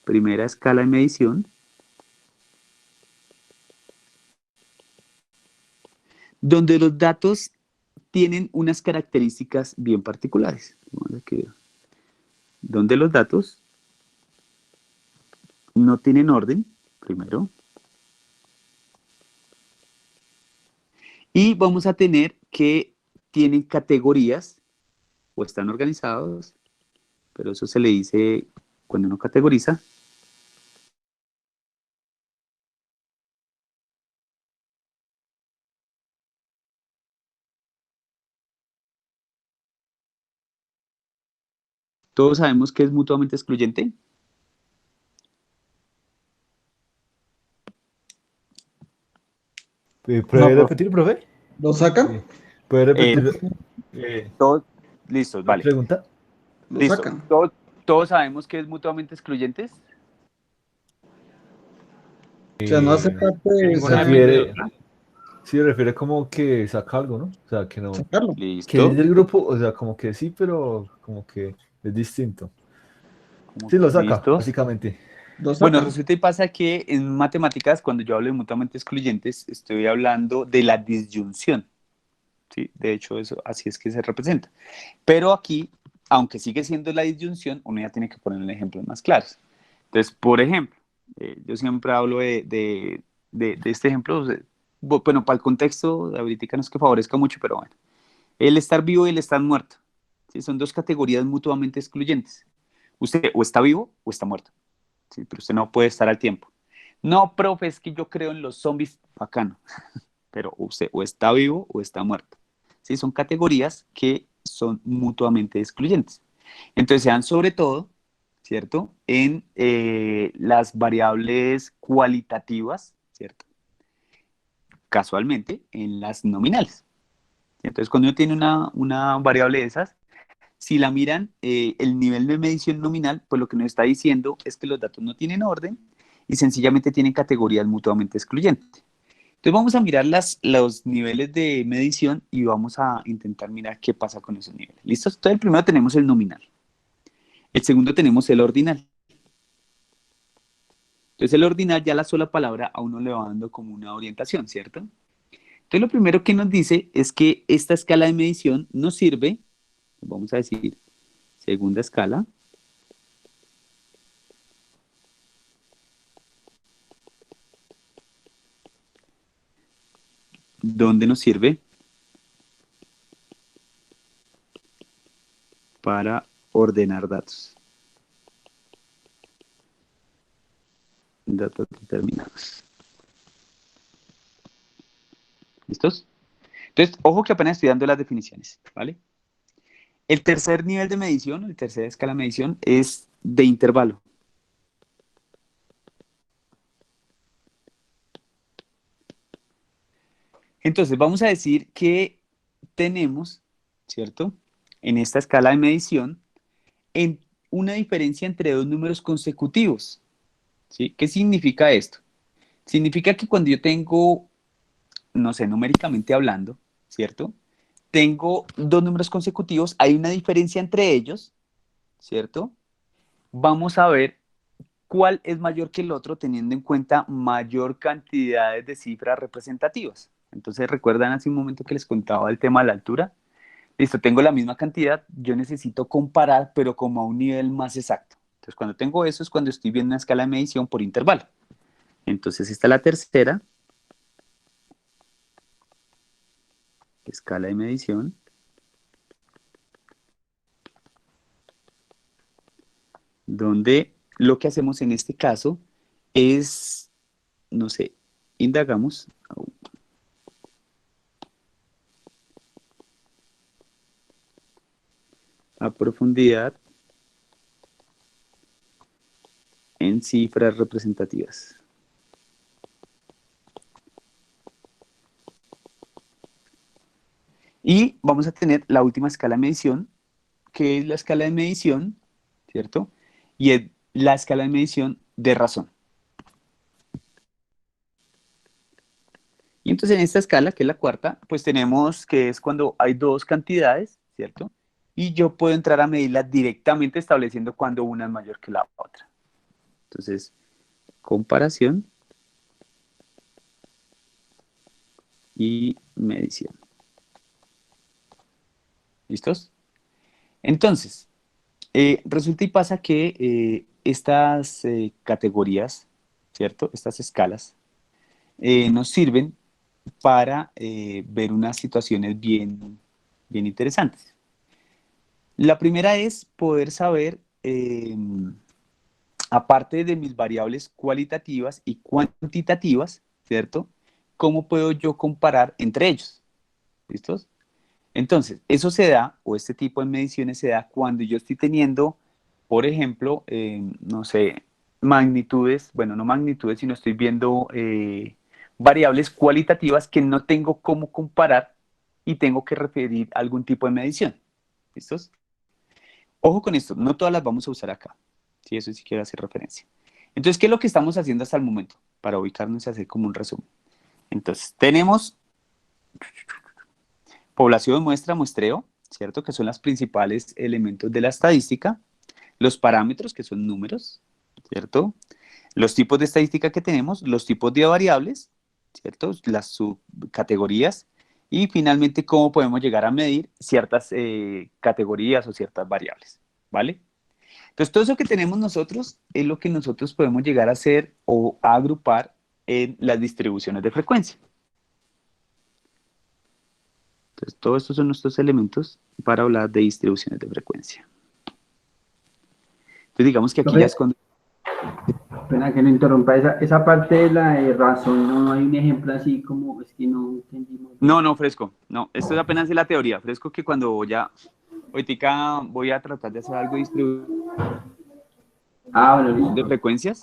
primera escala de medición, donde los datos tienen unas características bien particulares. Vamos a ver, donde los datos no tienen orden, primero, y vamos a tener que tienen categorías o están organizados, pero eso se le dice cuando uno categoriza. Todos sabemos que es mutuamente excluyente. ¿Puede repetir, profe? ¿Lo sacan? Sí. ¿Puede repetir Todos, listos, la vale. pregunta? Lo Listo. sacan. Todos sabemos que es mutuamente excluyentes. O sea, no hace parte de Refiere, sí, refiere como que saca algo, ¿no? O sea, que no, sacarlo. que es Listo. del grupo, o sea, como que sí, pero como que es distinto. Sí, lo saca, Listo. básicamente. Lo Bueno, sacan. resulta y pasa que en matemáticas, cuando yo hablo de mutuamente excluyentes, estoy hablando de la disyunción. ¿Sí? De hecho, eso, así es que se representa. Pero aquí, aunque sigue siendo la disyunción, uno ya tiene que poner ejemplos más claros. Entonces, por ejemplo, yo siempre hablo de este ejemplo, bueno, para el contexto, ahorita no es que favorezca mucho, pero bueno. El estar vivo y el estar muerto. ¿Sí? Son dos categorías mutuamente excluyentes. Usted o está vivo o está muerto. ¿Sí? Pero usted no puede estar al tiempo. No, profe, es que yo creo en los zombies, bacano. Pero usted o está vivo o está muerto. ¿Sí? Son categorías que son mutuamente excluyentes. Entonces se dan sobre todo, ¿cierto? En las variables cualitativas, ¿cierto? Casualmente, en las nominales. Entonces cuando uno tiene una variable de esas, si la miran, el nivel de medición nominal, pues lo que nos está diciendo es que los datos no tienen orden y sencillamente tienen categorías mutuamente excluyentes. Entonces vamos a mirar los niveles de medición y vamos a intentar mirar qué pasa con esos niveles. ¿Listo? Entonces el primero tenemos el nominal. El segundo tenemos el ordinal. Entonces el ordinal ya la sola palabra a uno le va dando como una orientación, ¿cierto? Entonces lo primero que nos dice es que esta escala de medición nos sirve, vamos a decir, segunda escala, donde nos sirve para ordenar datos. Datos determinados. ¿Listos? Entonces, ojo que apenas estoy dando las definiciones, ¿vale? El tercer nivel de medición, el tercer escala de medición, es de intervalo. Entonces, vamos a decir que tenemos, ¿cierto? En esta escala de medición, en una diferencia entre dos números consecutivos, ¿sí? ¿Qué significa esto? Significa que cuando yo tengo, no sé, numéricamente hablando, ¿cierto? Tengo dos números consecutivos, hay una diferencia entre ellos, ¿cierto? Vamos a ver cuál es mayor que el otro teniendo en cuenta mayor cantidad de cifras representativas. Entonces, ¿recuerdan hace un momento que les contaba el tema de la altura? Listo, tengo la misma cantidad, yo necesito comparar, pero como a un nivel más exacto. Entonces, cuando tengo eso es cuando estoy viendo una escala de medición por intervalo. Entonces, esta es la tercera escala de medición. Donde lo que hacemos en este caso es, no sé, indagamos a profundidad en cifras representativas. Y vamos a tener la última escala de medición, que es la escala de medición, ¿cierto? Y es la escala de medición de razón. Y entonces en esta escala, que es la cuarta, pues tenemos que es cuando hay dos cantidades, ¿cierto? Y yo puedo entrar a medirlas directamente estableciendo cuando una es mayor que la otra. Entonces, comparación y medición. ¿Listos? Entonces, resulta y pasa que estas categorías, ¿cierto? Estas escalas nos sirven para ver unas situaciones bien interesantes. La primera es poder saber, aparte de mis variables cualitativas y cuantitativas, ¿cierto? ¿Cómo puedo yo comparar entre ellos? ¿Listos? Entonces, eso se da, o este tipo de mediciones se da cuando yo estoy teniendo, por ejemplo, no sé, magnitudes, bueno, no magnitudes, sino estoy viendo variables cualitativas que no tengo cómo comparar y tengo que referir a algún tipo de medición. ¿Listos? Ojo con esto, no todas las vamos a usar acá. Sí, eso sí quiero hacer referencia. Entonces, ¿qué es lo que estamos haciendo hasta el momento? Para ubicarnos y hacer como un resumen. Entonces, tenemos población, muestra, muestreo, ¿cierto? Que son los principales elementos de la estadística. Los parámetros, que son números, ¿cierto? Los tipos de estadística que tenemos, los tipos de variables, ¿cierto? Las subcategorías. Y finalmente, cómo podemos llegar a medir ciertas categorías o ciertas variables, ¿vale? Entonces, todo eso que tenemos nosotros es lo que nosotros podemos llegar a hacer o a agrupar en las distribuciones de frecuencia. Entonces, todos estos son nuestros elementos para hablar de distribuciones de frecuencia. Entonces, digamos que aquí ya es cuando... Pena que no interrumpa, esa parte de la razón, no hay un ejemplo así como, es que no entendimos. No, Fresco, no, esto es apenas de la teoría. Fresco que cuando ya, ahorita voy a tratar de hacer algo de distribución Bueno, listo. de frecuencias.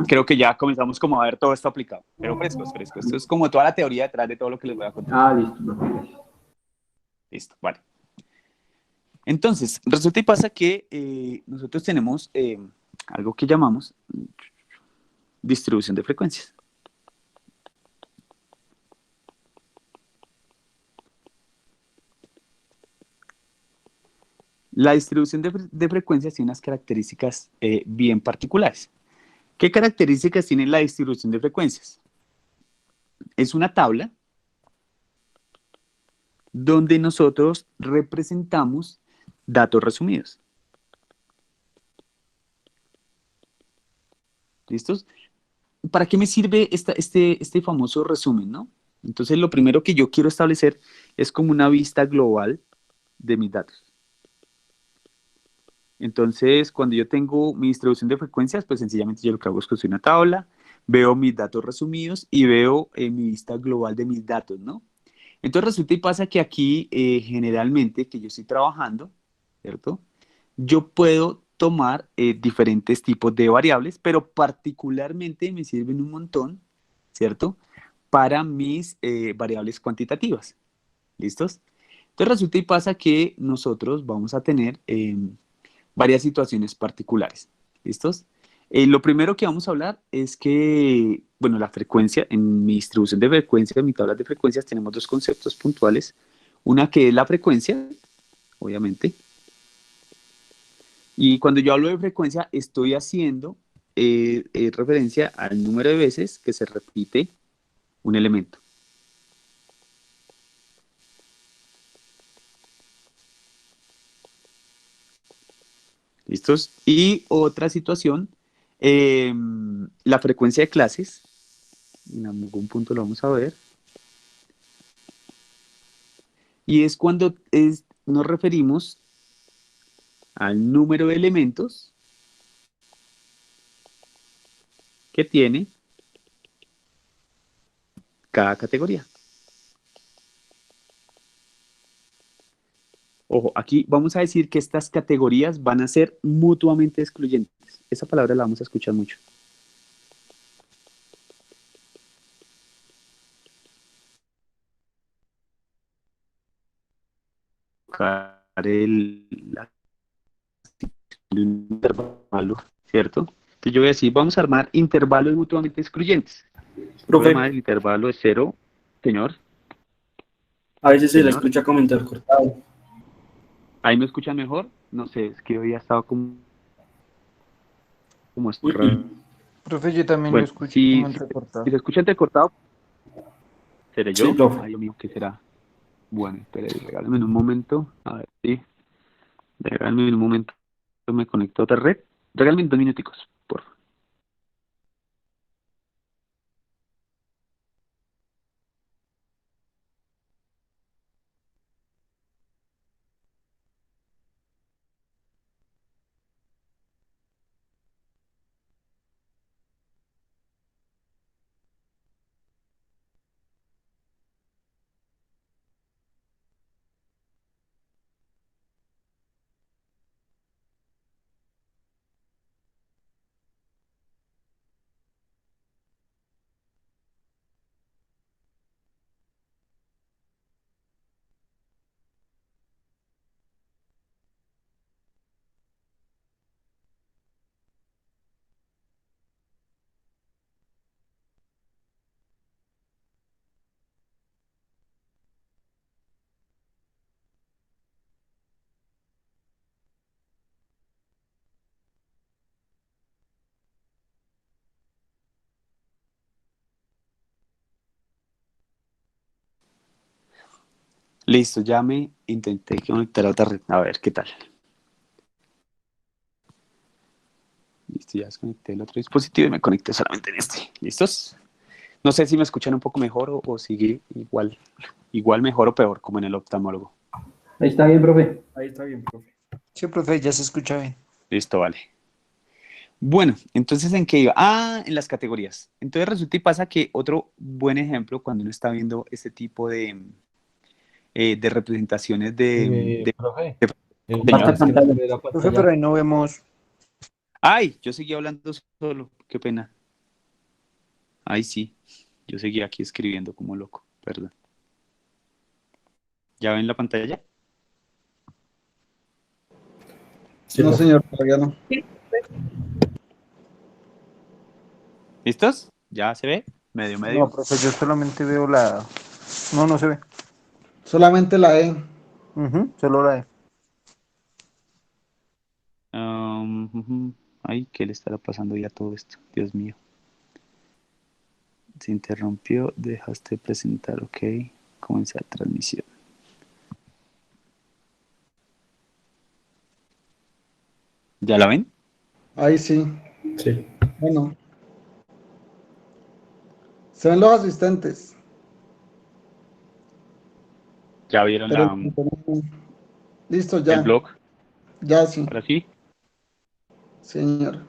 Creo que ya comenzamos como a ver todo esto aplicado. Pero fresco. Esto es como toda la teoría detrás de todo lo que les voy a contar. Listo. Listo, vale. Entonces, resulta y pasa que nosotros tenemos algo que llamamos distribución de frecuencias. La distribución de frecuencias tiene unas características bien particulares. ¿Qué características tiene la distribución de frecuencias? Es una tabla donde nosotros representamos datos resumidos. ¿Listos? ¿Para qué me sirve este famoso resumen, no? Entonces, lo primero que yo quiero establecer es como una vista global de mis datos. Entonces, cuando yo tengo mi distribución de frecuencias, pues sencillamente yo lo que hago es construir una tabla, veo mis datos resumidos y veo mi vista global de mis datos, ¿no? Entonces resulta y pasa que aquí generalmente que yo estoy trabajando, ¿cierto? Yo puedo tomar diferentes tipos de variables, pero particularmente me sirven un montón, ¿cierto? Para mis variables cuantitativas. ¿Listos? Entonces resulta y pasa que nosotros vamos a tener varias situaciones particulares. ¿Listos? Lo primero que vamos a hablar es que, bueno, la frecuencia, en mi distribución de frecuencias, en mi tabla de frecuencias, tenemos dos conceptos puntuales. Una que es la frecuencia, obviamente. Y cuando yo hablo de frecuencia, estoy haciendo referencia al número de veces que se repite un elemento. ¿Listos? Y otra situación, la frecuencia de clases, en algún punto lo vamos a ver, y es cuando nos referimos al número de elementos que tiene cada categoría. Ojo, aquí vamos a decir que estas categorías van a ser mutuamente excluyentes. Esa palabra la vamos a escuchar mucho. Un intervalo, ¿cierto? Entonces yo voy a decir, vamos a armar intervalos mutuamente excluyentes. Profe, El intervalo es 0, señor. a veces se le Señor. escucha comentar cortado. ¿Ahí me escuchan mejor? No sé, es que hoy ha estado como esto. Profe, yo también Bueno, lo escucho si como entrecortado. se escucha entrecortado, ¿seré yo? Sí, profe. Ay, Dios mío, ¿qué será? Bueno, espere, regálame un momento. A ver, sí. Regálame un momento. Me conecto a otra red. Regálame 2 minuticos, por favor. Listo, ya me intenté conectar a otra red. A ver, ¿qué tal? Listo, ya desconecté el otro dispositivo y me conecté solamente en este. ¿Listos? No sé si me escuchan un poco mejor o sigue igual mejor o peor, como en el oftalmólogo. Ahí está bien, profe. Ahí está bien, profe. Sí, profe, ya se escucha bien. Listo, vale. Bueno, entonces, ¿en qué iba? Ah, en las categorías. Entonces resulta y pasa que otro buen ejemplo cuando uno está viendo este tipo de representaciones Profe, Comparta es que no pantalla. se ve la Profe, pero pantalla. ahí no vemos. Ay, yo seguía hablando solo, qué pena. Ay, sí, yo seguía aquí escribiendo como loco, perdón. ¿Ya ven la pantalla? Sí, No, profe. señor, todavía no. ¿Listos? ¿Ya se ve? Medio, No, medio. profe, yo solamente veo la... No, no se ve. Solamente la E. Solo la E. Ay, ¿qué le estará pasando ya a todo esto? Dios mío. Se interrumpió, dejaste presentar, ok. Comenzar transmisión. ¿Ya la ven? Ahí sí. Sí. Bueno. Se ven los asistentes. ¿Ya vieron Pero listo, el ya. blog? Ya sí, Ahora sí. señor.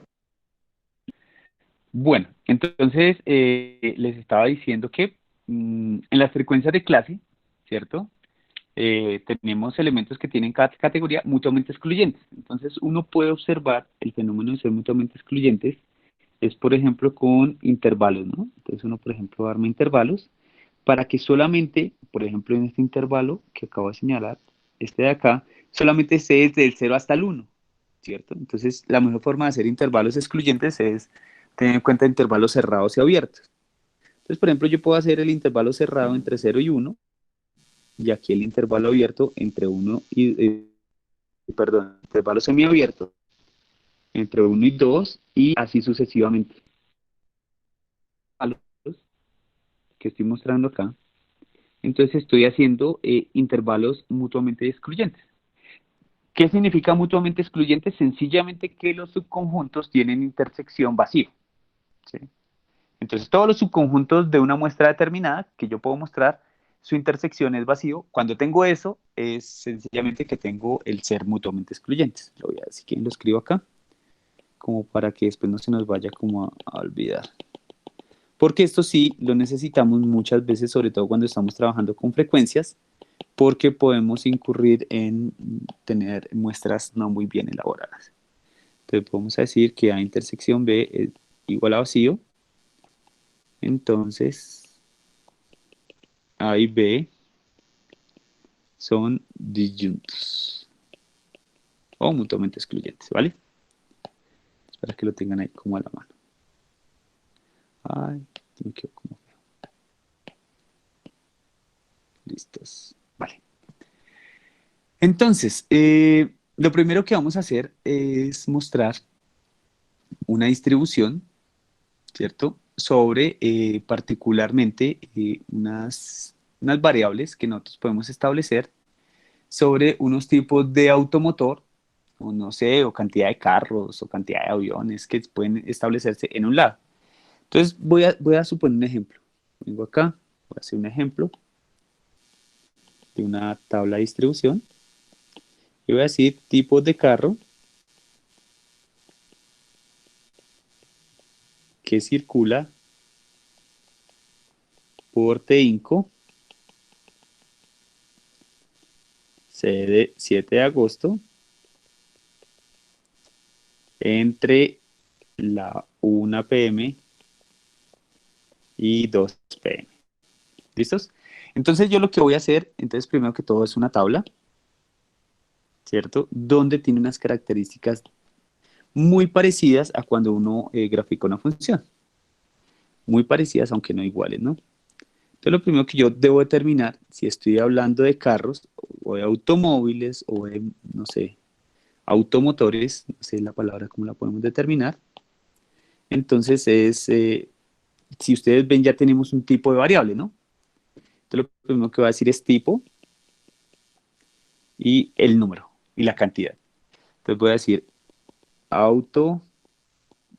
Bueno, entonces les estaba diciendo que en las frecuencias de clase, ¿cierto? Tenemos elementos que tienen cada categoría mutuamente excluyentes. Entonces uno puede observar el fenómeno de ser mutuamente excluyentes es, por ejemplo, con intervalos, ¿no? Entonces uno, por ejemplo, arma intervalos para que solamente, por ejemplo, en este intervalo que acabo de señalar, este de acá, solamente esté desde el 0 hasta el 1, ¿cierto? Entonces, la mejor forma de hacer intervalos excluyentes es tener en cuenta intervalos cerrados y abiertos. Entonces, por ejemplo, yo puedo hacer el intervalo cerrado entre 0 y 1, y aquí el intervalo abierto entre 1 y, perdón, intervalo semiabierto entre 1 y 2, y así sucesivamente. Que estoy mostrando acá, entonces estoy haciendo intervalos mutuamente excluyentes. ¿Qué significa mutuamente excluyente? Sencillamente que los subconjuntos tienen intersección vacío, ¿sí? Entonces todos los subconjuntos de una muestra determinada que yo puedo mostrar, su intersección es vacío. Cuando tengo eso, es sencillamente que tengo el ser mutuamente excluyentes. Lo voy a decir, que lo escribo acá, como para que después no se nos vaya como a olvidar. Porque esto sí lo necesitamos muchas veces, sobre todo cuando estamos trabajando con frecuencias, porque podemos incurrir en tener muestras no muy bien elaboradas. Entonces podemos decir que A intersección B es igual a vacío. Entonces A y B son disyuntos o mutuamente excluyentes, ¿vale? Para que lo tengan ahí como a la mano. Ay, me quedo como feo. Listos. Vale. Entonces, lo primero que vamos a hacer es mostrar una distribución, ¿cierto? Sobre particularmente unas variables que nosotros podemos establecer sobre unos tipos de automotor, o no sé, o cantidad de carros, o cantidad de aviones que pueden establecerse en un lado. Entonces, voy a suponer un ejemplo. Vengo acá, voy a hacer un ejemplo de una tabla de distribución. Y voy a decir tipos de carro que circula por Teinco, sede 7 de agosto, entre la 1 p.m. y 2 p.m. ¿Listos? Entonces yo lo que voy a hacer, entonces primero que todo es una tabla, ¿cierto? Donde tiene unas características muy parecidas a cuando uno grafica una función. Muy parecidas, aunque no iguales, ¿no? Entonces lo primero que yo debo determinar, si estoy hablando de carros, o de automóviles, o de, no sé, automotores, no sé la palabra cómo la podemos determinar. Entonces es, si ustedes ven, ya tenemos un tipo de variable, ¿no? Entonces lo primero que voy a decir es tipo y el número y la cantidad. Entonces voy a decir auto,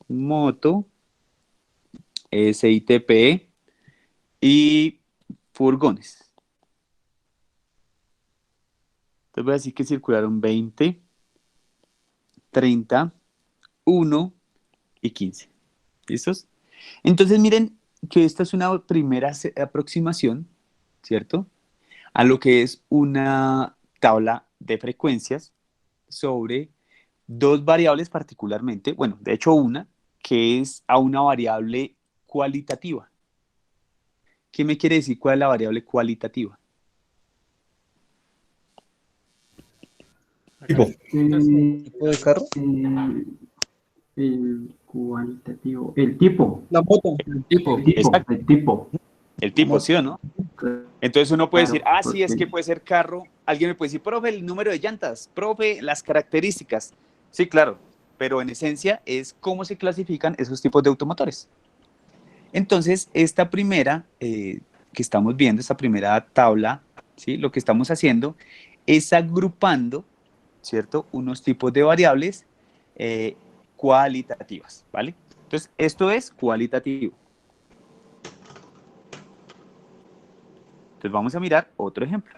moto, SITP y furgones. Entonces voy a decir que circularon 20, 30, 1 y 15. ¿Listos? Entonces miren que esta es una primera aproximación, ¿cierto? A lo que es una tabla de frecuencias sobre dos variables particularmente, bueno, de hecho una, que es a una variable cualitativa. ¿Qué me quiere decir cuál es la variable cualitativa? Tipo. ¿Tipo de carro? El cualitativo, el tipo, La moto. El tipo. Exacto. el tipo. El tipo, ¿sí o no? Entonces uno puede decir, Claro, sí, es que puede ser carro. Alguien me puede decir, profe, el número de llantas, profe, las características. Sí, claro, pero en esencia es cómo se clasifican esos tipos de automotores. Entonces, esta primera que estamos viendo, esta primera tabla, ¿sí? Lo que estamos haciendo es agrupando, ¿cierto? Unos tipos de variables cualitativas, ¿vale? Entonces, esto es cualitativo. Entonces, vamos a mirar otro ejemplo.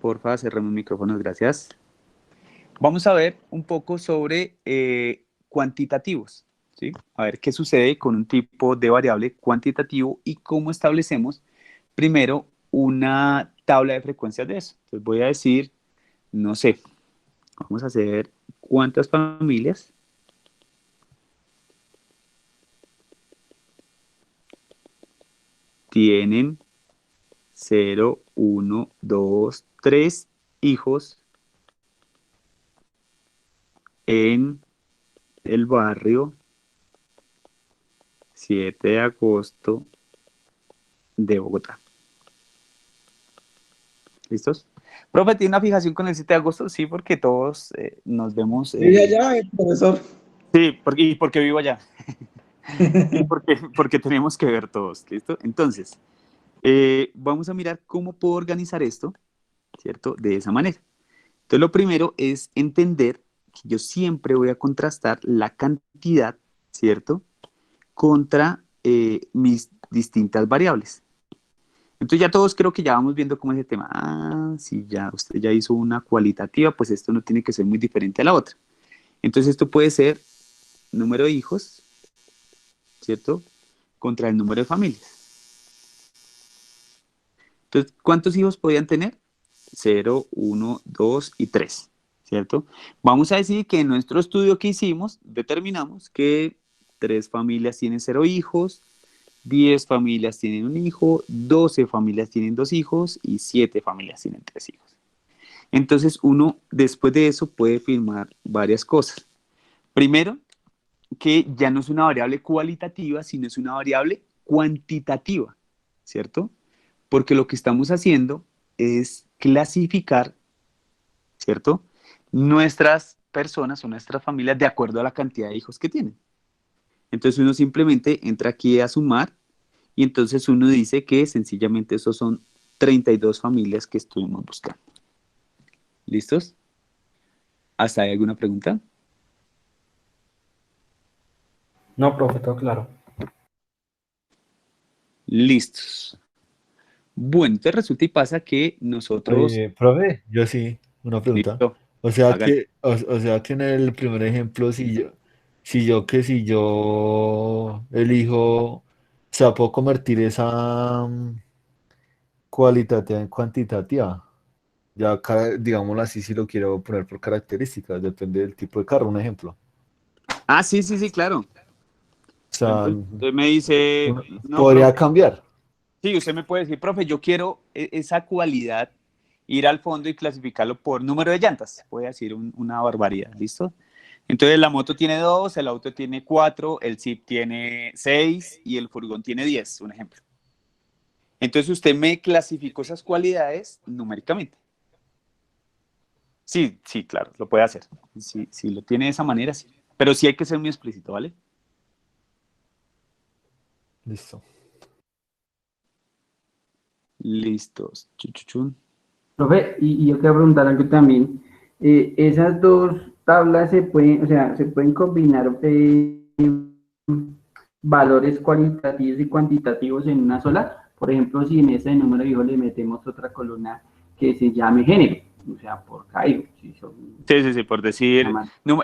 porfa, cerremos micrófonos, gracias. Vamos a ver un poco sobre cuantitativos, ¿sí? A ver qué sucede con un tipo de variable cuantitativo y cómo establecemos primero una tabla de frecuencias de eso. Entonces voy a decir, no sé, vamos a hacer cuántas familias tienen 0, 1, 2, 3 hijos en el barrio 7 de agosto de Bogotá. ¿Listos? Profe, ¿tiene una fijación con el 7 de agosto? Sí, porque todos nos vemos. Y allá, profesor. Sí, porque vivo allá. Y porque tenemos que ver todos, ¿listo? Entonces, vamos a mirar cómo puedo organizar esto, ¿cierto? De esa manera. Entonces, lo primero es entender que yo siempre voy a contrastar la cantidad, ¿cierto? Contra mis distintas variables. Entonces ya todos creo que ya vamos viendo cómo es el tema. Ah, si ya usted ya hizo una cualitativa, pues esto no tiene que ser muy diferente a la otra. Entonces esto puede ser número de hijos, ¿cierto? Contra el número de familias. Entonces, ¿cuántos hijos podían tener? 0, 1, 2 y 3, ¿cierto? Vamos a decir que en nuestro estudio que hicimos, determinamos que 3 familias tienen 0 hijos, 10 familias tienen un hijo, 12 familias tienen 2 hijos y 7 familias tienen 3 hijos. Entonces uno después de eso puede afirmar varias cosas. Primero, que ya no es una variable cualitativa, sino es una variable cuantitativa, ¿cierto? Porque lo que estamos haciendo es clasificar, ¿cierto? Nuestras personas o nuestras familias de acuerdo a la cantidad de hijos que tienen. Entonces uno simplemente entra aquí a sumar y entonces uno dice que sencillamente esos son 32 familias que estuvimos buscando. ¿Listos? ¿Hasta ahí alguna pregunta? No, profe, todo claro. Listos. Bueno, entonces resulta y pasa que nosotros... Profe, yo sí, una pregunta. Listo, O sea hágale. que, o sea que en el primer ejemplo, si yo elijo, o sea, puedo convertir esa cualitativa en cuantitativa. Ya, digámoslo así, si lo quiero poner por características, depende del tipo de carro, un ejemplo. Ah, sí, claro. O sea, Entonces me dice, no, podría profe, cambiar. sí, usted me puede decir, profe, yo quiero esa cualidad, ir al fondo y clasificarlo por número de llantas. Voy a decir una barbaridad, ¿listo? Entonces la moto tiene 2, el auto tiene 4, el Jeep tiene 6 y el furgón tiene 10, un ejemplo. Entonces usted me clasificó esas cualidades numéricamente. Sí, claro, lo puede hacer. Si lo tiene de esa manera, sí. Pero sí hay que ser muy explícito, ¿vale? Listo. Listos. Chuchuchun. Profe, y yo quiero preguntar algo también. Esas dos tablas se pueden, o sea, se pueden combinar valores cualitativos y cuantitativos en una sola. Por ejemplo, si en ese número de hijos le metemos otra columna que se llame género, o sea, por cada hijo. Si son, Sí, por decir,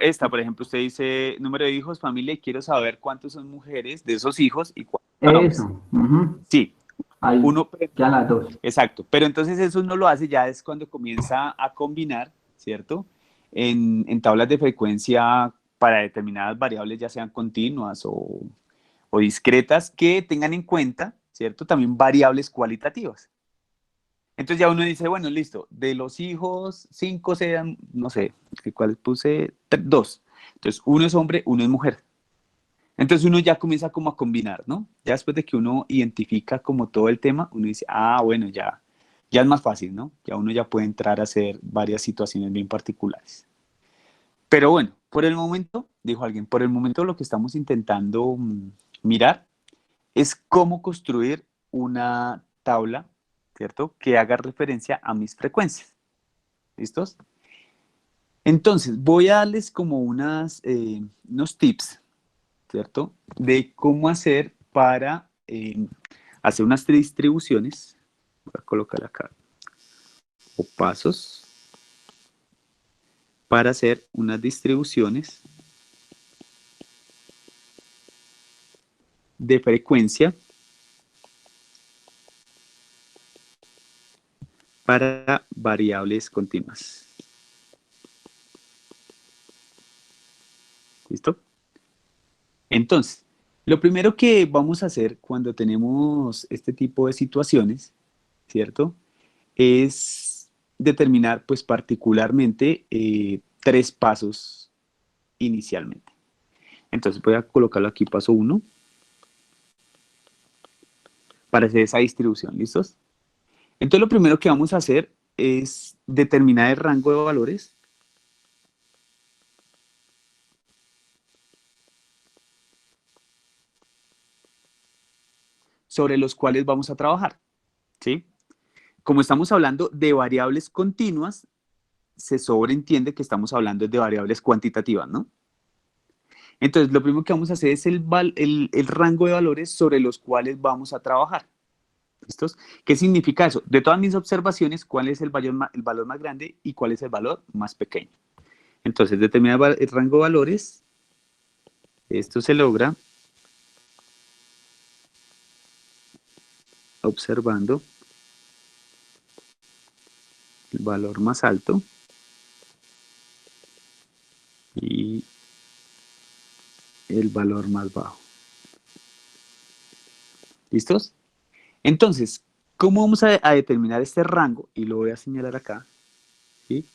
esta, por ejemplo, usted dice número de hijos, familia, y quiero saber cuántos son mujeres de esos hijos y cuántos son hombres. Eso. Sí, Ahí, uno, ya las dos. exacto, pero entonces eso uno lo hace ya es cuando comienza a combinar, ¿cierto? En tablas de frecuencia para determinadas variables, ya sean continuas o discretas, que tengan en cuenta, ¿cierto? También variables cualitativas. Entonces ya uno dice, bueno, listo, de los hijos, 5 sean, no sé, ¿cuál puse? 2. Entonces, uno es hombre, uno es mujer. Entonces uno ya comienza como a combinar, ¿no? Ya después de que uno identifica como todo el tema, uno dice, bueno, ya es más fácil, ¿no? Ya uno ya puede entrar a hacer varias situaciones bien particulares. Pero bueno, por el momento, dijo alguien, por el momento lo que estamos intentando mirar es cómo construir una tabla, ¿cierto? Que haga referencia a mis frecuencias. ¿Listos? Entonces, voy a darles como unos tips, ¿cierto? De cómo hacer para hacer unas distribuciones. Voy a colocar acá. o pasos para hacer unas distribuciones de frecuencia para variables continuas. ¿Listo? Entonces, lo primero que vamos a hacer cuando tenemos este tipo de situaciones, ¿cierto? Es determinar, pues, particularmente 3 pasos inicialmente. Entonces, voy a colocarlo aquí, paso 1, para hacer esa distribución, ¿listos? Entonces, lo primero que vamos a hacer es determinar el rango de valores sobre los cuales vamos a trabajar, ¿sí? Como estamos hablando de variables continuas, se sobreentiende que estamos hablando de variables cuantitativas, ¿no? Entonces, lo primero que vamos a hacer es el rango de valores sobre los cuales vamos a trabajar. ¿Listos? ¿Qué significa eso? De todas mis observaciones, ¿cuál es el valor más grande y cuál es el valor más pequeño? Entonces, determinar el rango de valores. Esto se logra observando el valor más alto y el valor más bajo. ¿Listos? Entonces, ¿cómo vamos a determinar este rango? Y lo voy a señalar acá, ¿sí?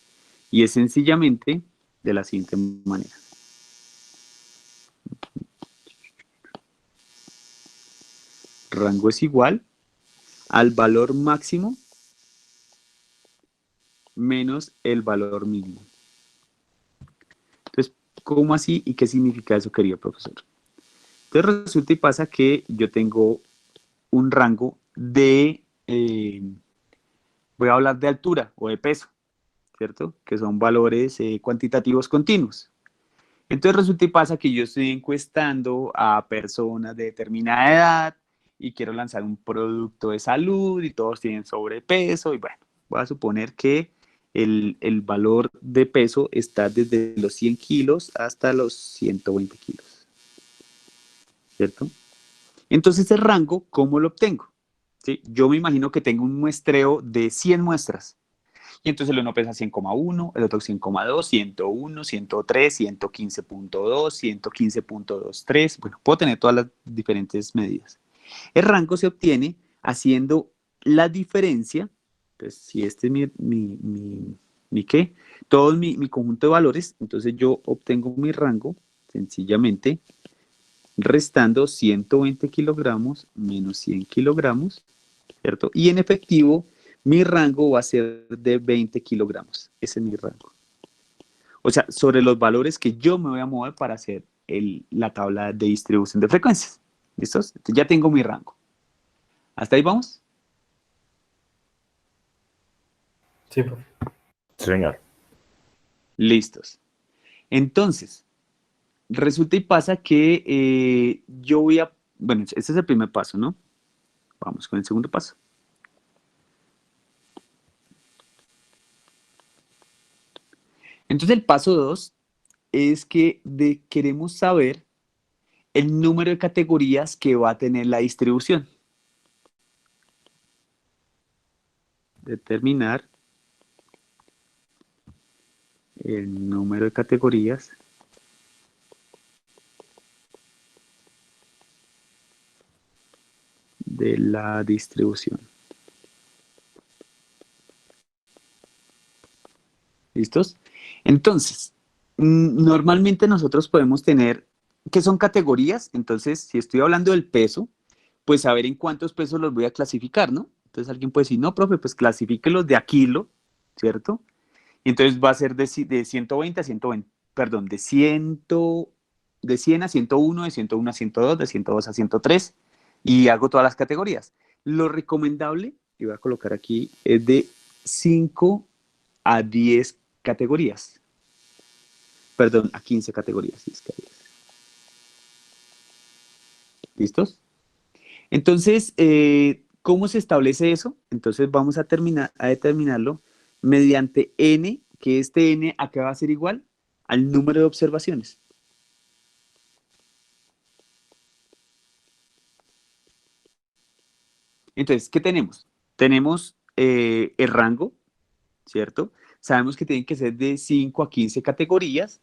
Y es sencillamente de la siguiente manera. Rango es igual al valor máximo menos el valor mínimo. Entonces, ¿cómo así y qué significa eso, querido profesor? Entonces, resulta y pasa que yo tengo un rango de, voy a hablar de altura o de peso, ¿cierto? Que son valores cuantitativos continuos. Entonces resulta y pasa que yo estoy encuestando a personas de determinada edad y quiero lanzar un producto de salud y todos tienen sobrepeso y bueno, voy a suponer que el valor de peso está desde los 100 kilos hasta los 120 kilos, ¿cierto? Entonces el rango, ¿cómo lo obtengo? ¿Sí? Yo me imagino que tengo un muestreo de 100 muestras. Y entonces el uno pesa 100,1, el otro 100,2, 101, 103, 115,2, 115,23. Bueno, puedo tener todas las diferentes medidas. El rango se obtiene haciendo la diferencia. Entonces, si este es mi ¿qué? Todo mi conjunto de valores, entonces yo obtengo mi rango sencillamente restando 120 kilogramos menos 100 kilogramos, ¿cierto? Y en efectivo, mi rango va a ser de 20 kilogramos. Ese es mi rango. O sea, sobre los valores que yo me voy a mover para hacer la tabla de distribución de frecuencias. ¿Listos? Entonces ya tengo mi rango. ¿Hasta ahí vamos? Sí, profe. Señor. Listos. Entonces, resulta y pasa que yo voy a... Bueno, este es el primer paso, ¿no? Vamos con el segundo paso. Entonces el paso 2 es que queremos saber el número de categorías que va a tener la distribución. Determinar el número de categorías de la distribución. ¿Listos? Entonces, normalmente nosotros podemos tener, ¿qué son categorías? Entonces, si estoy hablando del peso, pues saber en cuántos pesos los voy a clasificar, ¿no? Entonces alguien puede decir, no, profe, pues clasifíquelos de a kilo, ¿cierto? Y entonces va a ser de 120 a 120, perdón, de 100 a 101, de 101 a 102, de 102 a 103, y hago todas las categorías. Lo recomendable, y voy a colocar aquí, es de 5 a 10 categorías. Perdón, a 15 categorías. ¿Listos? Entonces, ¿cómo se establece eso? Entonces vamos a determinarlo mediante n, que este n acá va a ser igual al número de observaciones. Entonces, ¿qué tenemos? Tenemos el rango, ¿cierto? Sabemos que tienen que ser de 5 a 15 categorías,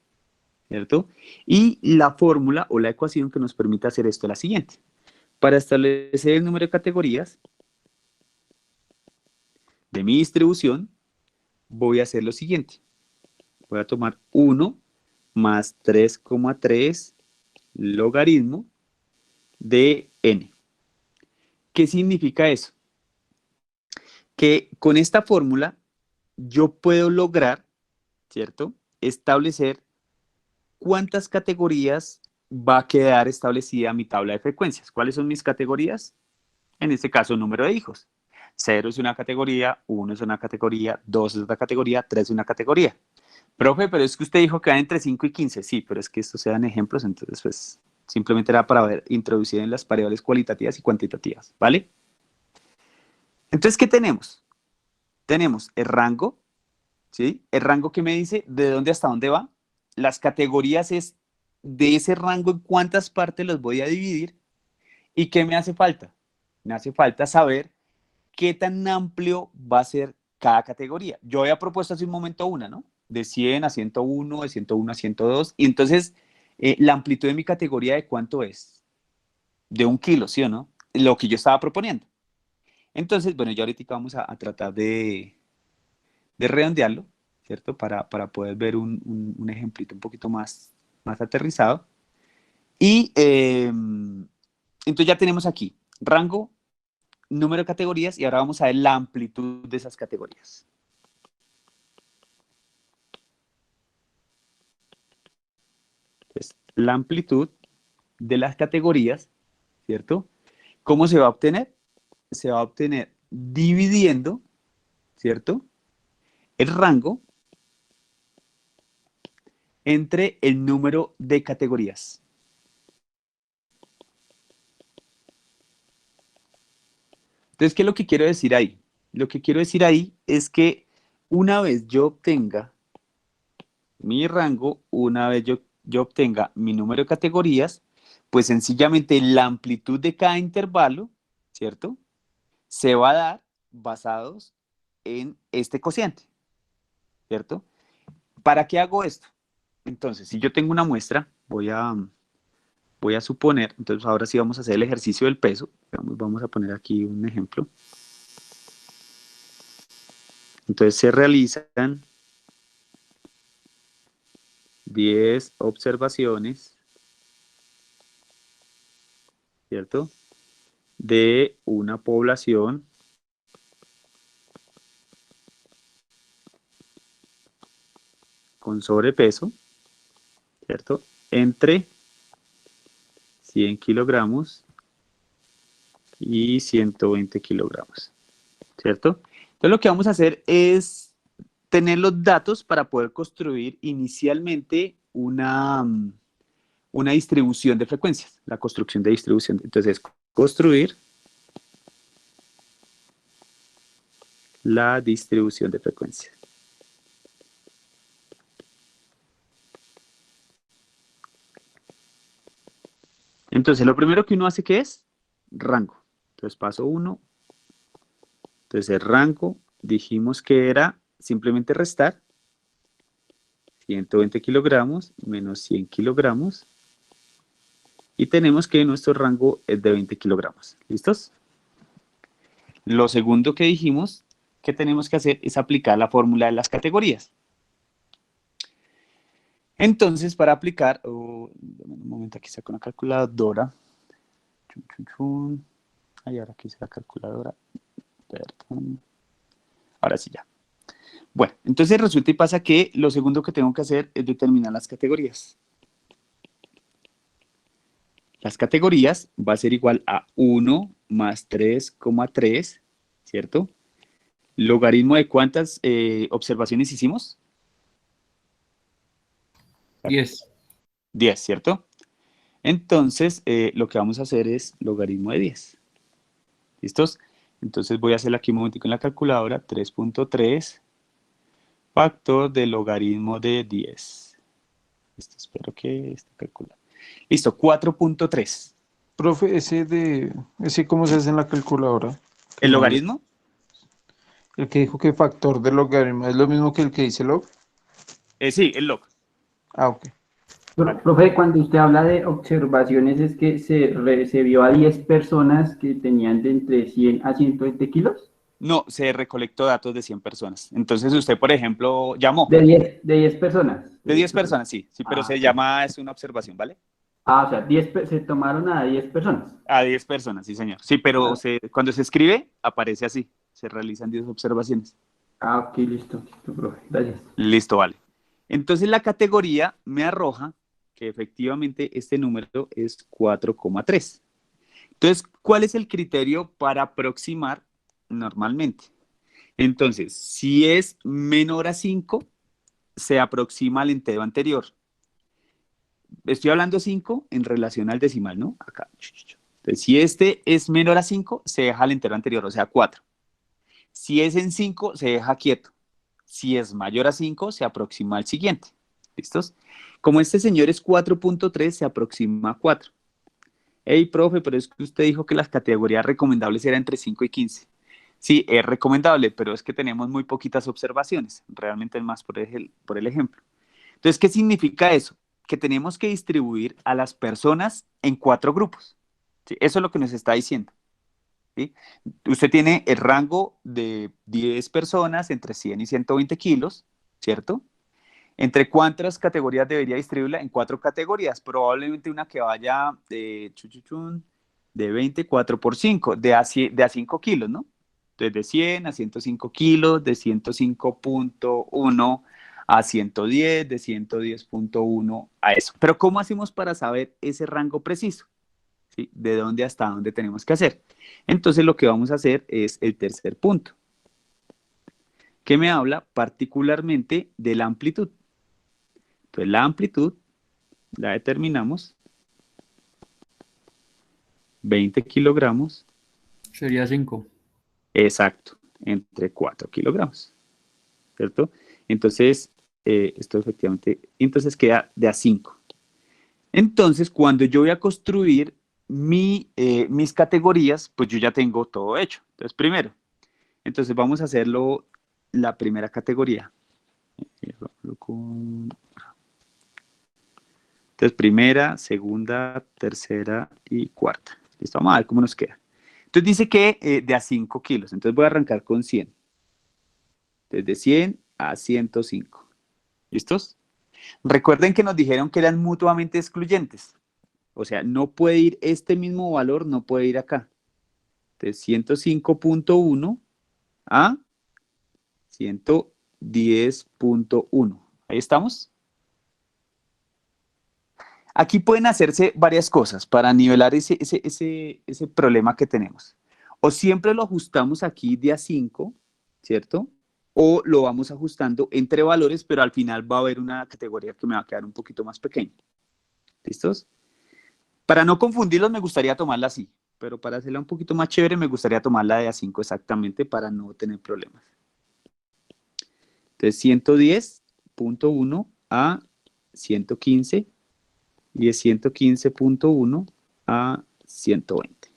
¿cierto? Y la fórmula o la ecuación que nos permite hacer esto es la siguiente. Para establecer el número de categorías de mi distribución, voy a hacer lo siguiente. Voy a tomar 1 más 3,3 logaritmo de n. ¿Qué significa eso? Que con esta fórmula yo puedo lograr, ¿cierto?, establecer cuántas categorías va a quedar establecida mi tabla de frecuencias. ¿Cuáles son mis categorías? En este caso, número de hijos. 0 es una categoría, 1 es una categoría, 2 es otra categoría, 3 es una categoría. Profe, pero es que usted dijo que van entre 5 y 15. Sí, pero es que estos sean ejemplos, entonces pues simplemente era para ver, introducir en las variables cualitativas y cuantitativas, ¿vale? Entonces, ¿qué tenemos? Tenemos el rango, ¿sí? El rango que me dice de dónde hasta dónde va. Las categorías es de ese rango en cuántas partes los voy a dividir. ¿Y qué me hace falta? Me hace falta saber qué tan amplio va a ser cada categoría. Yo había propuesto hace un momento una, ¿no? De 100 a 101, de 101 a 102. Y entonces, la amplitud de mi categoría, ¿de cuánto es? De 1 kilo, ¿sí o no? Lo que yo estaba proponiendo. Entonces, bueno, ya ahorita vamos a tratar de redondearlo, ¿cierto? Para poder ver un ejemplito un poquito más aterrizado. Y entonces ya tenemos aquí rango, número de categorías y ahora vamos a ver la amplitud de esas categorías. Entonces, la amplitud de las categorías, ¿cierto? ¿Cómo se va a obtener? Se va a obtener dividiendo, ¿cierto?, el rango entre el número de categorías. Entonces, ¿qué es lo que quiero decir ahí? Lo que quiero decir ahí es que una vez yo obtenga mi rango, una vez yo obtenga mi número de categorías, pues sencillamente la amplitud de cada intervalo, ¿cierto?, se va a dar basados en este cociente, ¿cierto? ¿Para qué hago esto? Entonces, si yo tengo una muestra, voy a suponer, entonces ahora sí vamos a hacer el ejercicio del peso. Vamos a poner aquí un ejemplo. Entonces se realizan 10 observaciones, ¿cierto?, de una población con sobrepeso, ¿cierto?, entre 100 kilogramos y 120 kilogramos, ¿cierto? Entonces lo que vamos a hacer es tener los datos para poder construir inicialmente una distribución de frecuencias, la construcción de distribución. Entonces, construir la distribución de frecuencias. Entonces, lo primero que uno hace, ¿qué es? Rango. Entonces, paso 1. Entonces, el rango, dijimos que era simplemente restar 120 kilogramos menos 100 kilogramos. Y tenemos que nuestro rango es de 20 kilogramos. ¿Listos? Lo segundo que dijimos que tenemos que hacer es aplicar la fórmula de las categorías. Entonces, para aplicar, un momento, aquí saco una calculadora. Ay, ahora aquí hice la calculadora. Perdón. Ahora sí ya. Bueno, entonces resulta y pasa que lo segundo que tengo que hacer es determinar las categorías. Las categorías va a ser igual a 1 más 3,3, ¿cierto? ¿Logaritmo de cuántas observaciones hicimos? 10. 10, ¿cierto? Entonces, lo que vamos a hacer es logaritmo de 10. ¿Listos? Entonces voy a hacer aquí un momentico en la calculadora, 3.3 Factor del logaritmo de 10. Listo, espero que esté calculado. Listo, 4.3. Profe, ese cómo se hace en la calculadora. Que ¿El no logaritmo? el que dijo que factor del logaritmo es lo mismo que el que dice log. Sí, el log. Ah, ok. Vale. Profe, cuando usted habla de observaciones, ¿es que se vio a 10 personas que tenían de entre 100 a 120 kilos? No, se recolectó datos de 100 personas. Entonces usted, por ejemplo, llamó. De 10 personas. De 10 personas, sí, pero Ah, se ok. llama, es una observación, ¿vale? Ah, o sea, se tomaron a 10 personas. A 10 personas, sí, señor. Sí, pero cuando se escribe, aparece así. Se realizan 10 observaciones. Ah, ok, listo, profe. Gracias. Listo, vale. Entonces la categoría me arroja que efectivamente este número es 4,3. Entonces, ¿cuál es el criterio para aproximar normalmente? Entonces, si es menor a 5, se aproxima al entero anterior. Estoy hablando 5 en relación al decimal, ¿no? Acá. Entonces, si este es menor a 5, se deja al entero anterior, o sea, 4. Si es en 5, se deja quieto. Si es mayor a 5, se aproxima al siguiente. ¿Listos? Como este señor es 4.3, se aproxima a 4. Hey, profe, pero es que usted dijo que las categorías recomendables eran entre 5 y 15. Sí, es recomendable, pero es que tenemos muy poquitas observaciones. Realmente es más por el ejemplo. Entonces, ¿qué significa eso? Que tenemos que distribuir a las personas en 4 grupos. ¿Sí? Eso es lo que nos está diciendo. ¿Sí? Usted tiene el rango de 10 personas entre 100 y 120 kilos, ¿cierto? ¿Entre cuántas categorías debería distribuirla? En 4 categorías. Probablemente una que vaya de 24 por 5, de a 5 kilos, ¿no? Entonces, de 100 a 105 kilos, de 105.1 a 110, de 110.1 a eso. Pero ¿cómo hacemos para saber ese rango preciso? ¿Sí? ¿De dónde hasta dónde tenemos que hacer? Entonces, lo que vamos a hacer es el tercer punto, que me habla particularmente de la amplitud. Entonces, la amplitud la determinamos 20 kilogramos. Sería 5. Exacto, entre 4 kilogramos, ¿cierto? Entonces, esto efectivamente, entonces queda de a 5. Entonces, cuando yo voy a construir mis categorías, pues yo ya tengo todo hecho. Entonces, primero, entonces vamos a hacerlo la primera categoría. Entonces, primera, segunda, tercera y cuarta. Listo, vamos a ver cómo nos queda. Entonces dice que de a 5 kilos. Entonces voy a arrancar con 100. Desde 100 a 105. ¿Listos? Recuerden que nos dijeron que eran mutuamente excluyentes. O sea, no puede ir este mismo valor, no puede ir acá. Entonces 105.1 a 110.1. Ahí estamos. Aquí pueden hacerse varias cosas para nivelar ese problema que tenemos. O siempre lo ajustamos aquí de a 5, ¿cierto? O lo vamos ajustando entre valores, pero al final va a haber una categoría que me va a quedar un poquito más pequeña. ¿Listos? Para no confundirlos me gustaría tomarla así, pero para hacerla un poquito más chévere me gustaría tomarla de a 5 exactamente para no tener problemas. Entonces 110.1 a 115 y de 115.1 a 120.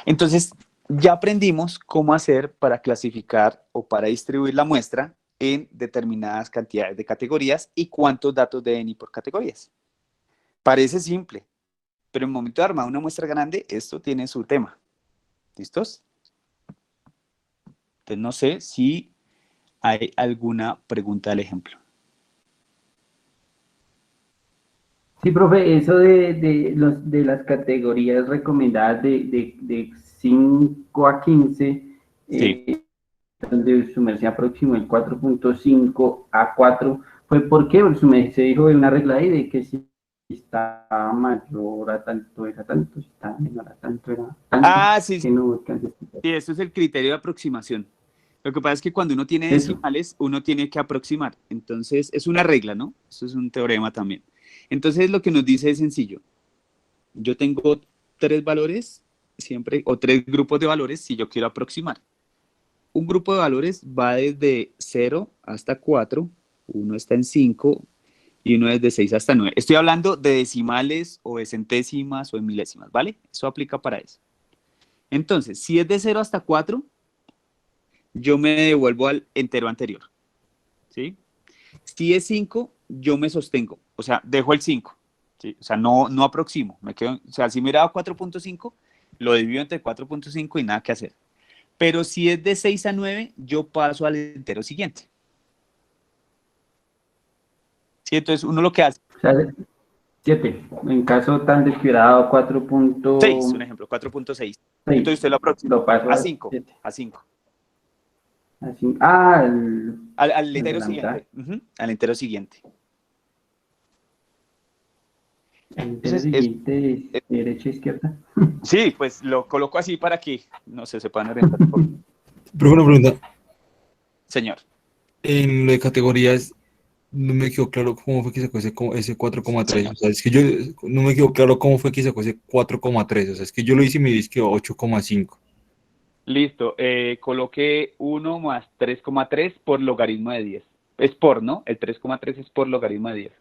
Entonces, ya aprendimos cómo hacer para clasificar o para distribuir la muestra en determinadas cantidades de categorías y cuántos datos deben ir por categorías. Parece simple, pero en el momento de armar una muestra grande, esto tiene su tema. ¿Listos? Entonces, no sé si hay alguna pregunta del ejemplo. Sí, profe, eso de las categorías recomendadas de 5 a 15, Sí. donde su merced aproximó el 4.5 a 4, ¿fue por qué? Porque su merced se dijo de una regla ahí de que si está mayor a tanto era tanto, si está menor a tanto era tanto. Ah, sí, sí. Que no alcancé a explicar. Sí, eso es el criterio de aproximación. Lo que pasa es que cuando uno tiene Eso. decimales, uno tiene que aproximar. Entonces, es una regla, ¿no? Eso es un teorema también. Entonces, lo que nos dice es sencillo. Yo tengo 3 valores siempre, o 3 grupos de valores si yo quiero aproximar. Un grupo de valores va desde 0 hasta 4, uno está en 5 y uno es de 6 hasta 9. Estoy hablando de decimales o de centésimas o de milésimas, ¿vale? Eso aplica para eso. Entonces, si es de 0 hasta 4, yo me devuelvo al entero anterior, ¿sí? Si es 5, yo me sostengo, o sea, dejo el 5, ¿sí? O sea, no aproximo, me quedo, o sea, si me daba 4.5, lo divido entre 4.5 y nada que hacer. Pero si es de 6 a 9, yo paso al entero siguiente. ¿Sí? Entonces, uno lo que hace... O sea, 7. En caso tan descuidado, 4.6. 6, un ejemplo, 4.6. Entonces usted lo aproxima Lo paso a 5, 7. a 5. Así. Al entero de la mitad. siguiente. Al entero siguiente. El entero Entonces, siguiente es derecha e izquierda. sí, pues lo coloco así para que, no sé, se puedan orientar un poco. Pero una pregunta, Señor. en lo de categorías, no me quedó claro cómo fue que sacó ese 4,3. O sea, es que yo no me quedó claro cómo fue que sacó ese 4,3. O sea, es que yo lo hice y me dice que 8,5. Listo, coloqué 1 más 3,3 por logaritmo de 10. Es por, ¿no? El 3,3 es por logaritmo de 10.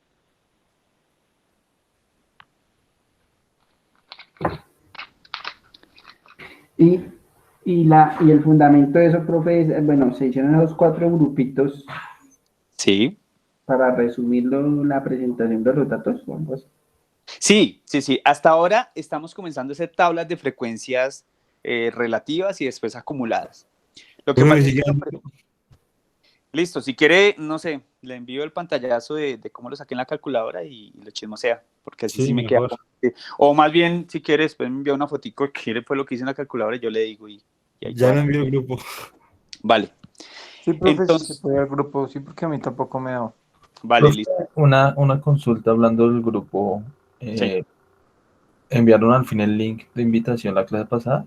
Y el fundamento de eso, profe, es, bueno, se hicieron esos 4 grupitos Sí. para resumirlo, la presentación de los datos. Vamos. Sí. Hasta ahora estamos comenzando a hacer tablas de frecuencias relativas y después acumuladas. Lo que Pero pasa ni es que... siquiera- Listo, si quiere, no sé, le envío el pantallazo de cómo lo saqué en la calculadora y lo chismosea, porque así sí, Sí, me queda. mejor. O más bien, si quiere, después me envía una fotico que fue lo que hice en la calculadora y yo le digo y ahí Ya lo pasa. envió el grupo. Vale, Sí, profe, si se entonces, puede al grupo, sí, porque a mí tampoco me da. vale, Profe, listo. una consulta hablando del grupo. Sí. ¿Enviaron al fin el link de invitación a la clase pasada?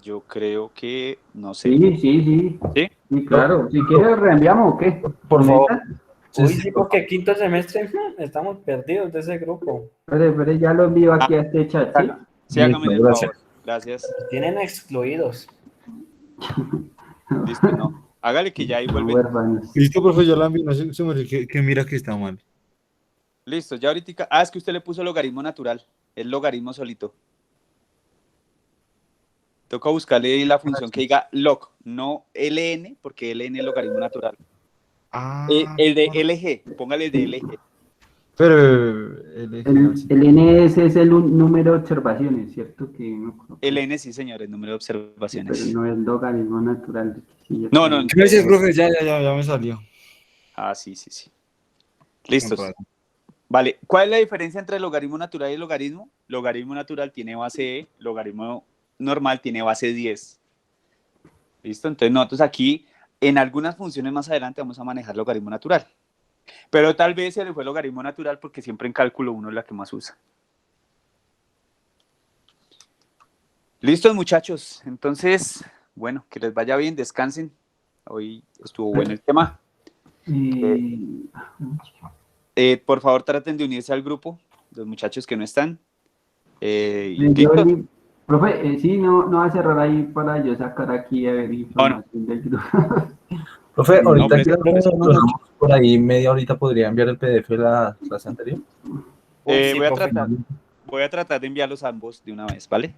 Yo creo que, no sé. Sí, ¿Sí? y claro. Si quiere, reenviamos o qué. Por favor. ¿Neta? Sí, sí, porque quinto semestre estamos perdidos de ese grupo. Pero ya lo envío aquí a este chat, ¿sí? Sí, hágame Listo, el gracias. favor. Gracias. Tienen excluidos. Listo, no. Hágale que ya ahí vuelven. Huérfanos. Listo, profe, ya la envié, no sé, que mira que está mal. Listo, ya ahorita. Ah, es que usted le puso logaritmo natural. El logaritmo solito. Toca buscarle ahí la función que diga log, no ln, porque ln es logaritmo natural. Ah, El de LG, póngale el de LG. pero El NS es el número de observaciones, ¿cierto? Que LN, sí, señor, el número de pero observaciones. no es logaritmo natural. Sí, No. gracias, profe, ya me salió. Ah, sí. Listos. Vale, ¿cuál es la diferencia entre el logaritmo natural y el logaritmo? Logaritmo natural tiene base E, logaritmo normal tiene base 10. ¿Listo? Entonces nosotros aquí, en algunas funciones más adelante, vamos a manejar logaritmo natural. Pero tal vez se le fue logaritmo natural porque siempre en cálculo 1 es la que más usa. Listos, muchachos. Entonces, bueno, que les vaya bien, descansen. Hoy estuvo bueno el tema. Por favor, traten de unirse al grupo, los muchachos que no están. ¿Listo? Profe, sí, no va a cerrar ahí para yo sacar aquí a ver información del grupo. Profe, ahorita No, que hablamos por ahí media horita, ¿podría enviar el PDF de la clase anterior? Sí, voy a tratar de enviarlos ambos de una vez, ¿vale?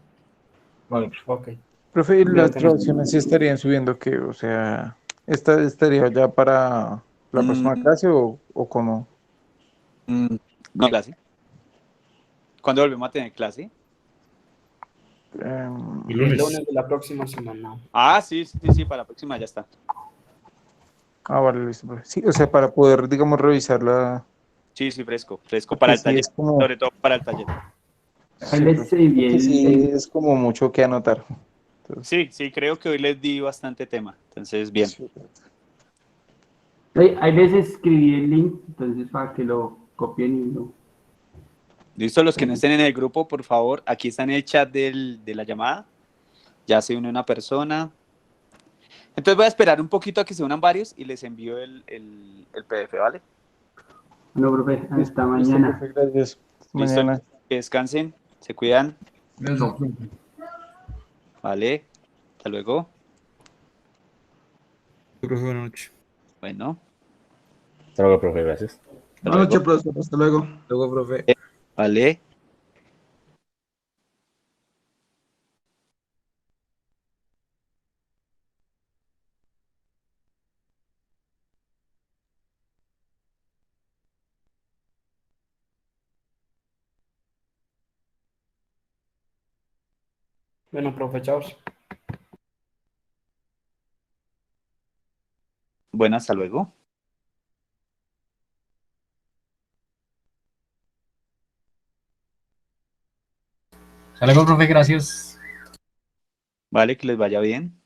Vale. Ok. Profe, ¿y las Creo que no. traducciones sí estarían subiendo que, o sea, esta estaría ya para la próxima clase o cómo? No, clase. ¿Cuándo volvemos a tener clase? El lunes de la próxima semana. Ah, sí, para la próxima ya está. Vale, listo, profe. Sí, o sea, para poder, digamos, revisarla. Sí, fresco para el Sí, taller, es como, sobre todo para el taller. porque sí es como mucho que anotar. Entonces, Sí, creo que hoy les di bastante tema, entonces bien. sí. Hay veces escribí el link, entonces para que lo copien y lo... Listo, los que no estén en el grupo, por favor, aquí está en el chat de la llamada. Ya se une una persona. Entonces voy a esperar un poquito a que se unan varios y les envío el PDF, ¿vale? No, profe, hasta Listo, mañana. profe, gracias. Hasta Listo, mañana. que descansen, se cuidan. Eso. Vale, hasta luego. Profe, buenas noches. Bueno, Hasta luego, profe, gracias. hasta Buenas noches, luego. profesor. Hasta luego. Luego, profe. Vale. Bueno, profe, chao. Bueno, hasta luego. Hasta luego, profe, gracias. Vale, que les vaya bien.